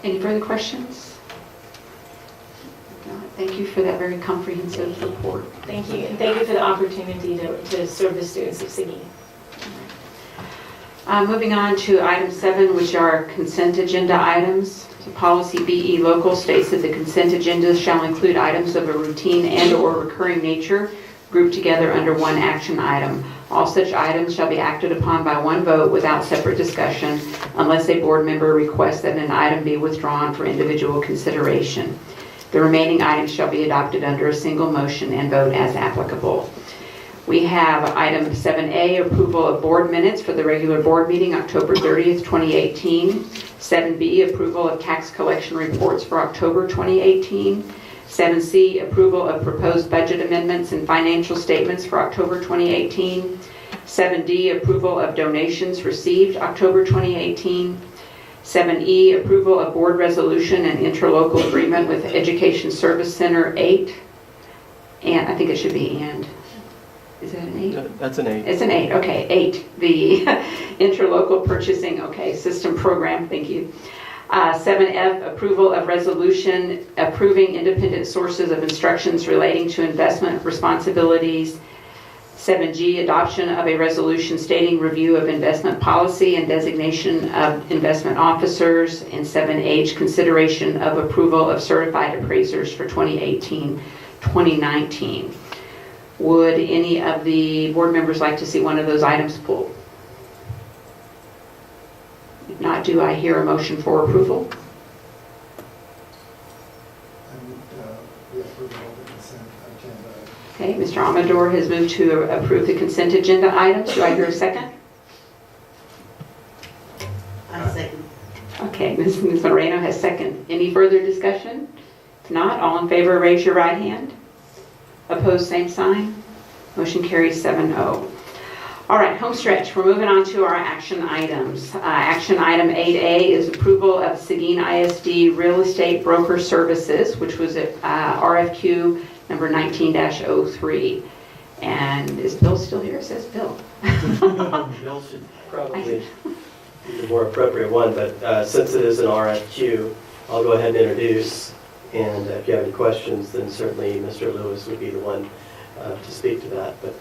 Any further questions? No, thank you for that very comprehensive report. Thank you, and thank you for the opportunity to serve the students of Seguin. Moving on to item 7, which are consent agenda items. So policy BE local states that the consent agenda shall include items of a routine and/or recurring nature grouped together under one action item. All such items shall be acted upon by one vote without separate discussion unless a board member requests that an item be withdrawn for individual consideration. The remaining items shall be adopted under a single motion and vote as applicable. We have item 7A, approval of board minutes for the regular board meeting October 30th, 2018. 7B, approval of tax collection reports for October 2018. 7C, approval of proposed budget amendments and financial statements for October 2018. 7D, approval of donations received October 2018. 7E, approval of board resolution and interlocal agreement with Education Service Center 8. And I think it should be and. Is that an 8? That's an 8. It's an 8, okay, 8. The interlocal purchasing, okay, system program, thank you. 7F, approval of resolution approving independent sources of instructions relating to investment responsibilities. 7G, adoption of a resolution stating review of investment policy and designation of investment officers. And 7H, consideration of approval of certified appraisers for 2018-2019. Would any of the board members like to see one of those items pulled? If not, do I hear a motion for approval? Okay, Mr. Amador has moved to approve the consent agenda items. Do I hear a second? I second. Okay, Ms. Moreno has second. Any further discussion? If not, all in favor, raise your right hand. Opposed, same sign. Motion carries 7-0. All right, home stretch. We're moving on to our action items. Action item 8A is approval of Seguin ISD Real Estate Broker Services, which was at RFQ number 19-03. And is Bill still here? It says Bill. Bill should probably be the more appropriate one, but since it is an RFQ, I'll go ahead and introduce. And if you have any questions, then certainly Mr. Lewis would be the one to speak to that. But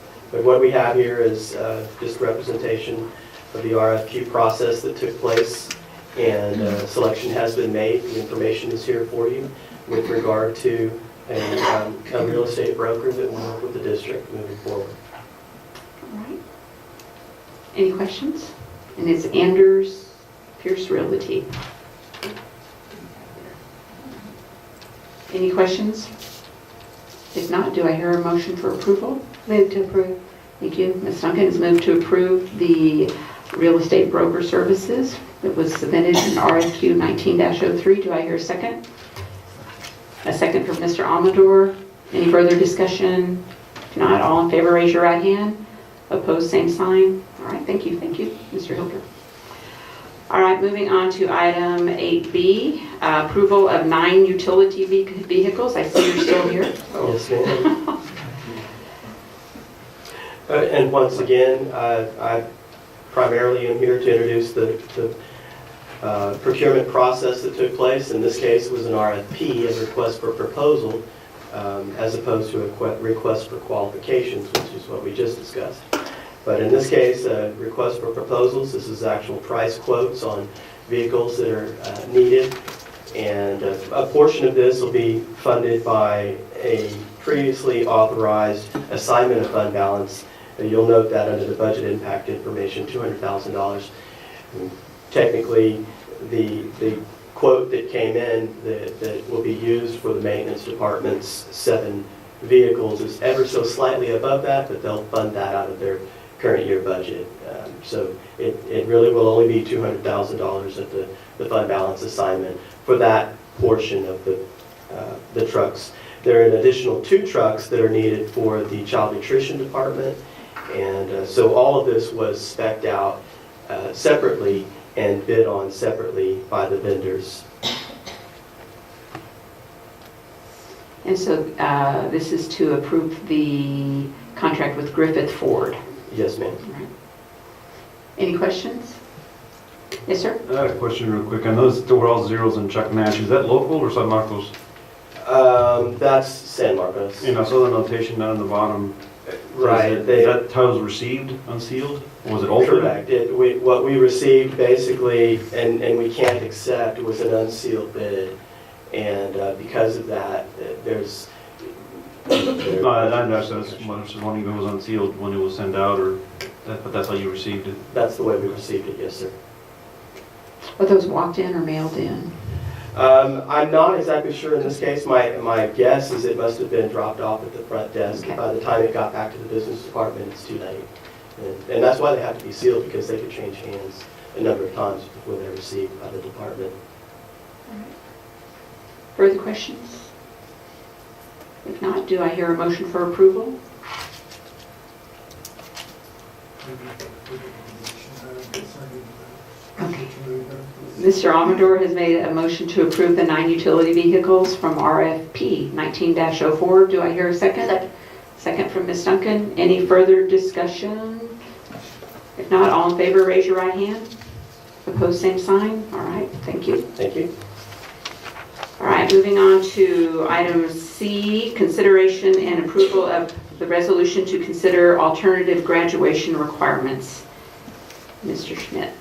what we have here is just representation of the RFQ process that took place, and selection has been made. The information is here for you with regard to a real estate broker that will work with the district moving forward. All right. Any questions? And it's Anders Pierce Realty. Any questions? If not, do I hear a motion for approval? Move to approve. Thank you. Ms. Duncan has moved to approve the real estate broker services that was submitted in RFQ 19-03. Do I hear a second? A second from Mr. Amador. Any further discussion? If not, all in favor, raise your right hand. Opposed, same sign. All right, thank you, Mr. Hilger. All right, moving on to item 8B, approval of 9 utility vehicles. I see you're still here. Yes, ma'am. And once again, I primarily am here to introduce the procurement process that took place. In this case, it was an RFP, a request for proposal, as opposed to a request for qualifications, which is what we just discussed. But in this case, a request for proposals. This is actual price quotes on vehicles that are needed. And a portion of this will be funded by a previously authorized assignment of fund balance. And you'll note that under the budget impact information, $200,000. Technically, the quote that came in that will be used for the maintenance department's 7 vehicles is ever so slightly above that, but they'll fund that out of their current year budget. So it really will only be $200,000 at the fund balance assignment for that portion of the trucks. There are an additional 2 trucks that are needed for the child nutrition department. And so all of this was spec'd out separately and bid on separately by the vendors. And so this is to approve the contract with Griffith Ford. Yes, ma'am. Right. Any questions? Yes, sir? I had a question real quick. I noticed there were all zeros in Chuck Nash. Is that local or San Marcos? That's San Marcos. And I saw the notation down at the bottom, So is that titles received unsealed? Or was it altered? Correct. What we received basically, and we can't accept, was an unsealed bid. And because of that, there's... No, I was just wondering if it was unsealed when it was sent out, but that's how you received it? That's the way we received it, yes, sir. Were those walked in or mailed in? I'm not exactly sure in this case. My guess is it must have been dropped off at the front desk. Okay. By the time it got back to the business department, it's too late. And that's why they have to be sealed, because they could change hands a number of times before they're received by the department. Further questions? If not, do I hear a motion for approval? Okay. Mr. Amador has made a motion to approve the 9 utility vehicles from RFP 19-04. Do I hear a second? Second. Second from Ms. Duncan. Any further discussion? If not, all in favor, raise your right hand. Opposed, same sign. All right, thank you. Thank you. All right, moving on to item C, consideration and approval of the resolution to consider alternative graduation requirements. Mr. Schmidt.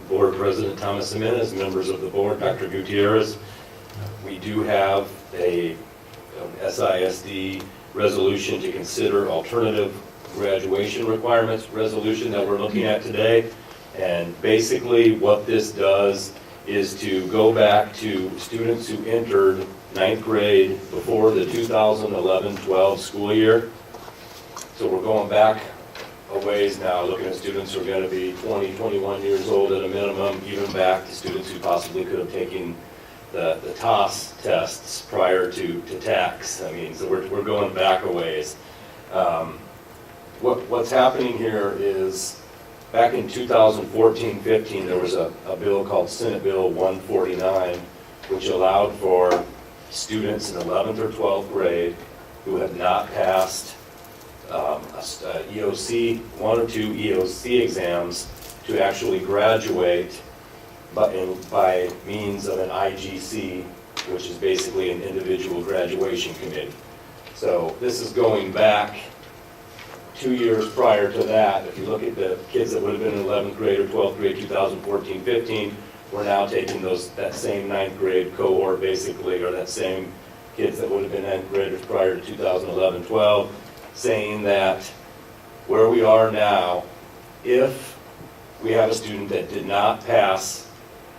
Board President Thomas Jimenez, members of the board, Dr. Gutierrez, we do have a SISD resolution to consider alternative graduation requirements resolution that we're looking at today. And basically what this does is to go back to students who entered 9th grade before the 2011-12 school year. So we're going back a ways now, looking at students who are going to be 20, 21 years old at a minimum, even back to students who possibly could have taken the TOS tests prior to tax. I mean, so we're going back a ways. What's happening here is back in 2014-15, there was a bill called Senate Bill 149, which allowed for students in 11th or 12th grade who have not passed EOC, 1 or 2 EOC exams to actually graduate by means of an IGC, which is basically an individual graduation committee. So this is going back 2 years prior to that. If you look at the kids that would have been in 11th grade or 12th grade 2014-15, we're now taking that same 9th grade cohort basically, or that same kids that would have been 9th graders prior to 2011-12, saying that where we are now, if we have a student that did not pass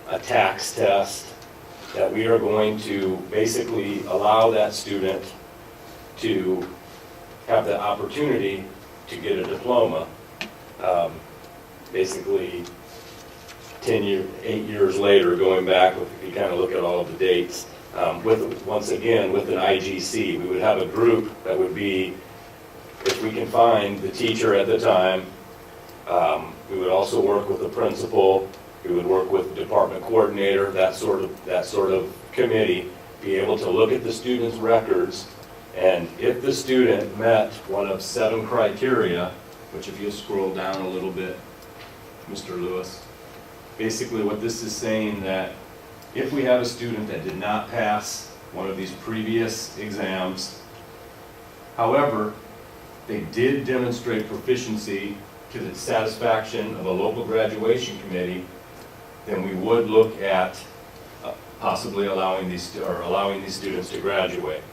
a tax test, that we are going to basically allow that student to have the opportunity to get a diploma, basically 8 years later, going back, if you kind of look at all of the dates, once again, with an IGC, we would have a group that would be, if we can find the teacher at the time, we would also work with the principal, we would work with the department coordinator, that sort of committee, be able to look at the student's records, and if the student met one of 7 criteria, which if you scroll down a little bit, Mr. Lewis, basically what this is saying that if we have a student that did not pass one of these previous exams, however, they did demonstrate proficiency to the satisfaction of a local graduation committee, then we would look at possibly allowing these students to graduate.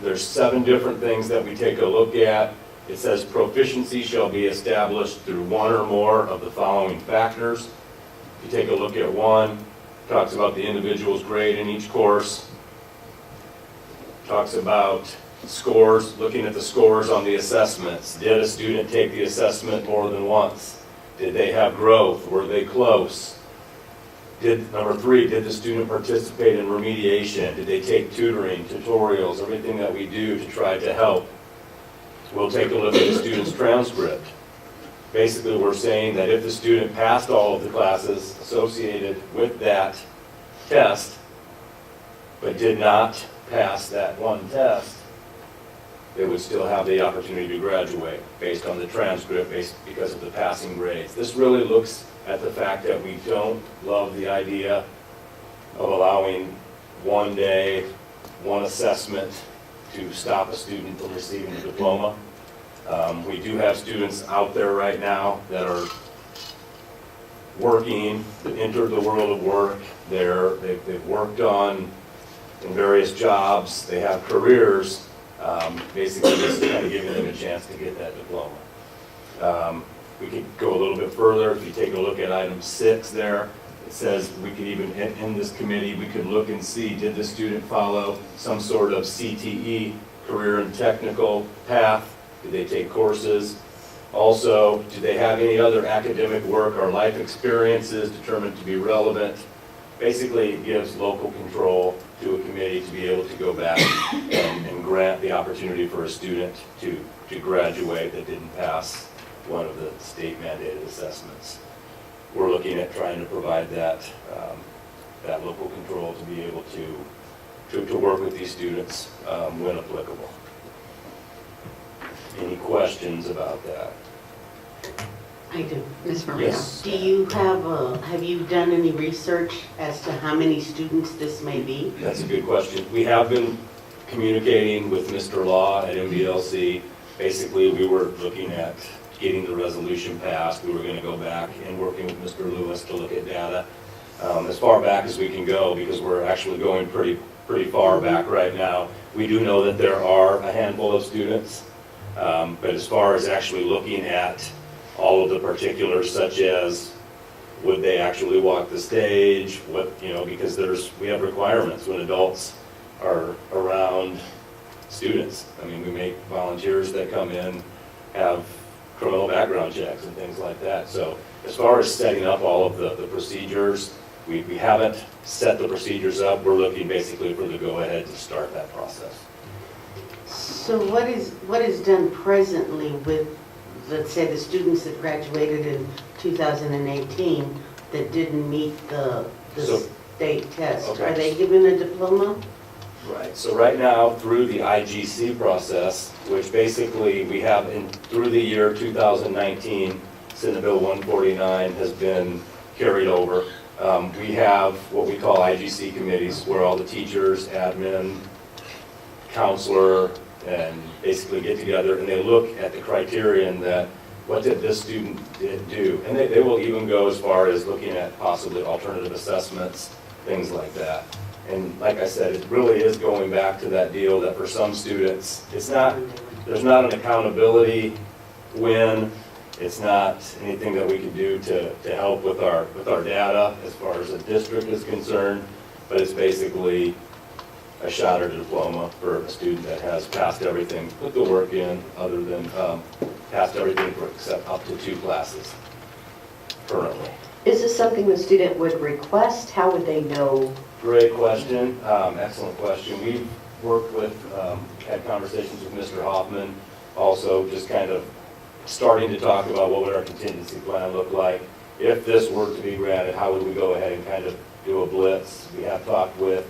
There's 7 different things that we take a look at. It says proficiency shall be established through 1 or more of the following factors. If you take a look at 1, it talks about the individual's grade in each course. It talks about scores, looking at the scores on the assessments. Did a student take the assessment more than once? Did they have growth? Were they close? Number 3, did the student participate in remediation? Did they take tutoring, tutorials, everything that we do to try to help? We'll take a look at the student's transcript. Basically, we're saying that if the student passed all of the classes associated with that test, but did not pass that one test, they would still have the opportunity to graduate based on the transcript, because of the passing grades. This really looks at the fact that we don't love the idea of allowing one day, one assessment to stop a student from receiving a diploma. We do have students out there right now that are working, that entered the world of work. They've worked on in various jobs, they have careers. Basically, this is kind of giving them a chance to get that diploma. We could go a little bit further. If you take a look at item 6 there, it says we could even, in this committee, we could look and see, did the student follow some sort of CTE, career and technical path? Did they take courses? Also, do they have any other academic work or life experiences determined to be relevant? Basically, it gives local control to a committee to be able to go back and grant the opportunity for a student to graduate that didn't pass one of the state mandated assessments. We're looking at trying to provide that local control to be able to work with these students when applicable. Any questions about that? I do. Ms. Maria? Yes. Do you have you done any research as to how many students this may be? That's a good question. We have been communicating with Mr. Law at MBLC. Basically, we were looking at getting the resolution passed. We were going to go back and working with Mr. Lewis to look at data as far back as we can go, because we're actually going pretty far back right now. We do know that there are a handful of students, but as far as actually looking at all of the particulars, such as would they actually walk the stage, because we have requirements when adults are around students. I mean, we make volunteers that come in have criminal background checks and things like that. So as far as setting up all of the procedures, we haven't set the procedures up. We're looking basically for the go-ahead to start that process. So what is done presently with, let's say, the students that graduated in 2018 that didn't meet the state test? Okay. Are they given a diploma? Right, so right now, through the IGC process, which basically we have through the year 2019, Senate Bill 149 has been carried over. We have what we call IGC committees, where all the teachers, admin, counselor, and basically get together and they look at the criterion that, what did this student do? And they will even go as far as looking at possibly alternative assessments, things like that. And like I said, it really is going back to that deal that for some students, there's not an accountability win. It's not anything that we can do to help with our data as far as the district is concerned, but it's basically a shot or a diploma for a student that has passed everything, put the work in, other than passed everything except up to 2 classes currently. Is this something the student would request? How would they know? Great question, excellent question. We've worked with, had conversations with Mr. Hoffman, also just kind of starting to talk about what would our contingency plan look like. If this were to be granted, how would we go ahead and kind of do a blitz? We have talked with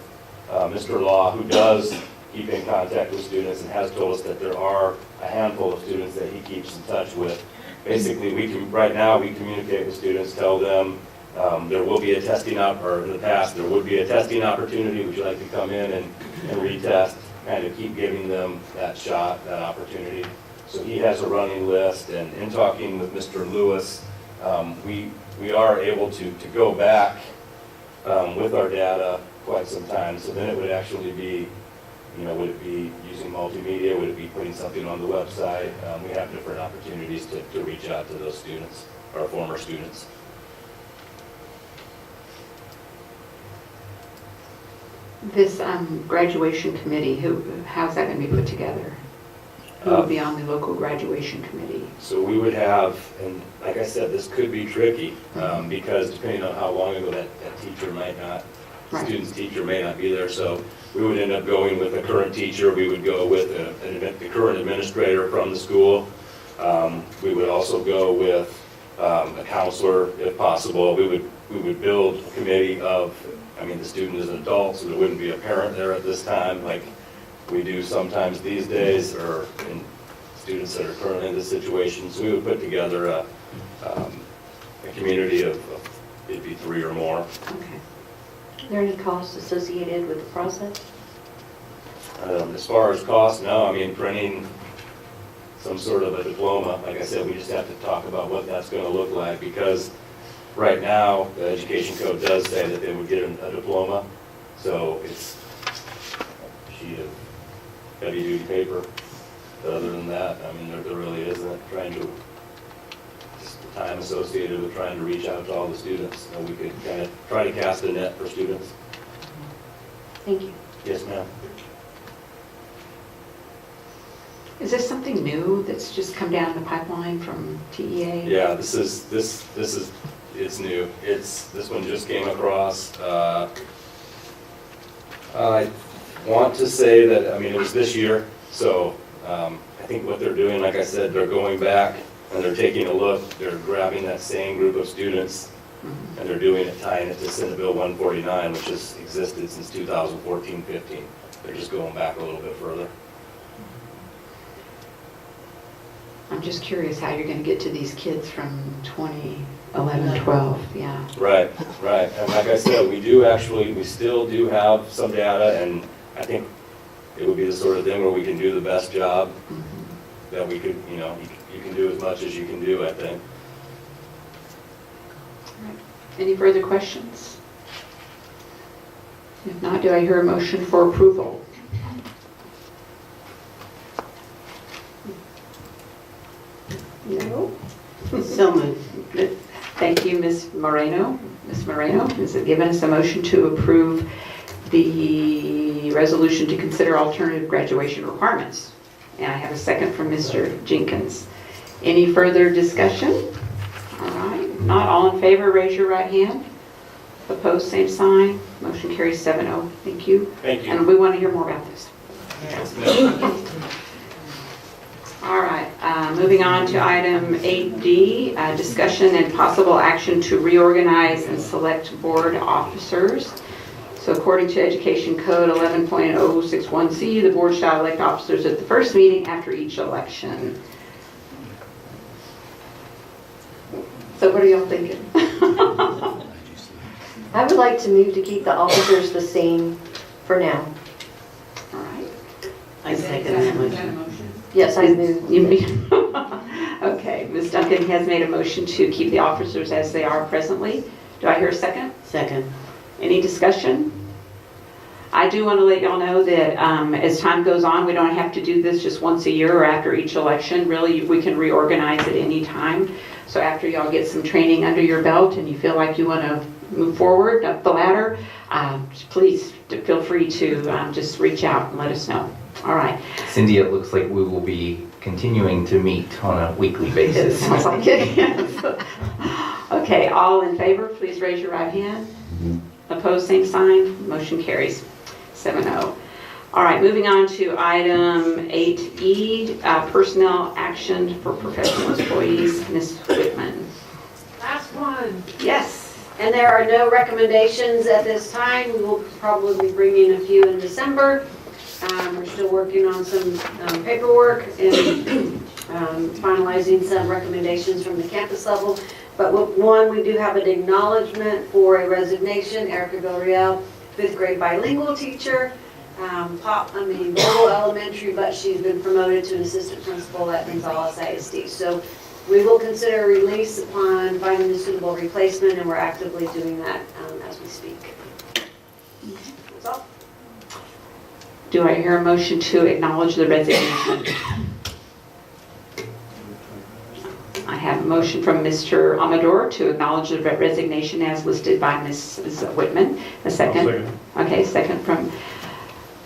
Mr. Law, who does keep in contact with students and has told us that there are a handful of students that he keeps in touch with. Basically, right now we communicate with students, tell them there will be a testing or in the past, there would be a testing opportunity. Would you like to come in and retest? Kind of keep giving them that shot, that opportunity. So he has a running list, and in talking with Mr. Lewis, we are able to go back with our data quite some time. So then it would actually be, would it be using multimedia? Would it be putting something on the website? We have different opportunities to reach out to those students, or former students. This graduation committee, how's that going to be put together? Who will be on the local graduation committee? So we would have, and like I said, this could be tricky because depending on how long ago that teacher might not, the student's teacher may not be there. So we would end up going with a current teacher. We would go with the current administrator from the school. We would also go with a counselor if possible. We would build a committee of, the student is an adult, so there wouldn't be a parent there at this time. Like, we do sometimes these days, or in students that are currently in this situation. So we would put together a community of it'd be 3 or more. Okay. Are there any costs associated with the process? As far as cost, no. I mean, printing some sort of a diploma, like I said, we just have to talk about what that's going to look like, because right now, the education code does say that they would get a diploma. So it's a sheet of heavy-duty paper. But other than that, I mean, there really isn't just the time associated with trying to reach out to all the students. So we could kind of try to cast a net for students. Thank you. Yes, ma'am. Is this something new that's just come down the pipeline from TEA? Yeah, this is it's new. This one just came across. I want to say that, I mean, it was this year, so I think what they're doing, like I said, they're going back and they're taking a look. They're grabbing that same group of students and they're doing it, tying it to Senate Bill 149, which has existed since 2014-15. They're just going back a little bit further. I'm just curious how you're going to get to these kids from 2011, 12, yeah. Right. And like I said, we still do have some data, and I think it would be the sort of thing where we can do the best job that we could, you can do as much as you can do, I think. Any further questions? If not, do I hear a motion for approval? No? So moved. Thank you, Ms. Moreno. Ms. Moreno has given us a motion to approve the resolution to consider alternative graduation requirements. And I have a second from Mr. Jenkins. Any further discussion? All right. If not, all in favor, raise your right hand. Opposed, same sign. Motion carries 7-0. Thank you. Thank you. And we want to hear more about this. All right, moving on to item 8D, discussion and possible action to reorganize and select board officers. So according to Education Code 11.061C, the board shall elect officers at the first meeting after each election. So what are y'all thinking? I would like to move to keep the officers the same for now. All right. I second that motion. Yes, I move. Okay, Ms. Duncan has made a motion to keep the officers as they are presently. Do I hear a second? Second. Any discussion? I do want to let y'all know that as time goes on, we don't have to do this just once a year or after each election. Really, we can reorganize at any time. So after y'all get some training under your belt and you feel like you want to move forward up the ladder, please feel free to just reach out and let us know. All right. Cindy, it looks like we will be continuing to meet on a weekly basis. Sounds like it, yes. Okay, all in favor, please raise your right hand. Opposed, same sign. Motion carries 7-0. All right, moving on to item 8E, personnel action for professional employees. Ms. Whitman. Last one. Yes. And there are no recommendations at this time. We will probably be bringing a few in December. We're still working on some paperwork and finalizing some recommendations from the campus level. But one, we do have an acknowledgement for a resignation, Erica Villarreal, 5th grade bilingual teacher, Global Elementary, but she's been promoted to an assistant principal at Gonzales ISD. So we will consider a release upon finding a suitable replacement, and we're actively doing that as we speak. That's all. Do I hear a motion to acknowledge the resignation? I have a motion from Mr. Amador to acknowledge the resignation as listed by Mrs. Whitman. A second? Second. Okay, second from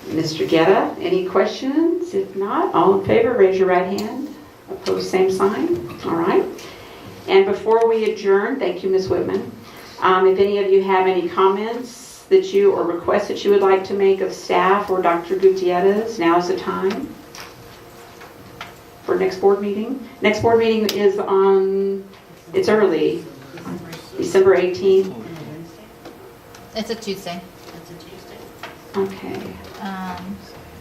Mr. Guetta. Any questions? If not, all in favor, raise your right hand. Opposed, same sign. All right. And before we adjourn, thank you, Ms. Whitman. If any of you have any comments that you or requests that you would like to make of staff or Dr. Gutierrez, now is the time for next board meeting. Next board meeting is it's early, December 18th. It's a Tuesday. Okay.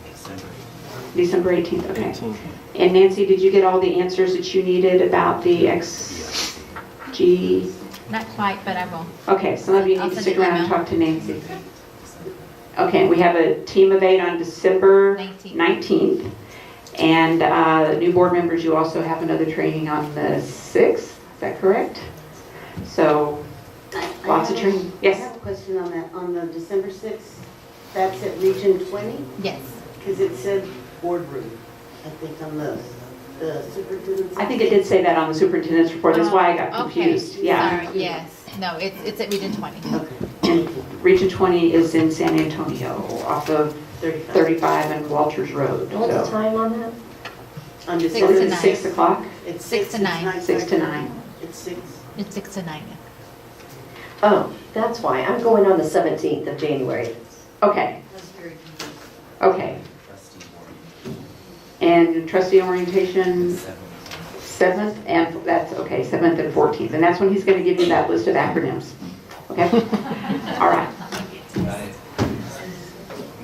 December December 18th, okay. And Nancy, did you get all the answers that you needed about the XG? Not quite, but I will. Okay, some of you I'll need to send stick an around and email. talk to Nancy. Okay, we have a team of 8 on December 19th. And new board members, you also have another training on the 6th, is that correct? So, lots of training. I Yes? have a question on that. On the December 6th, that's at Region 20? Yes. Because it said boardroom, I think, on the superintendent's. I think it did say that on the superintendent's report, that's why I got confused. Okay. Yeah. Sorry, yes. No, it's at Region 20. And Region 20 is in San Antonio, off of 35 and Walters Road. What's the So, time on that? On is December it 6 o'clock? It's 6 to 9. 6 to 9. It's 6. It's 6 to 9. Oh, that's why. I'm going on the 17th of January. Okay. Okay. And trustee orientation, 7th, and that's, okay, 7th and 14th. And that's when he's going to give you that list of acronyms. Okay? All right.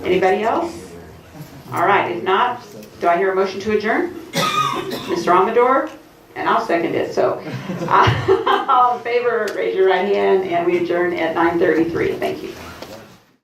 Anybody else? All right, if not, do I hear a motion to adjourn? Mr. Amador? And I'll second it, so. All in favor, raise your right hand, and we adjourn at 9:33. Thank you.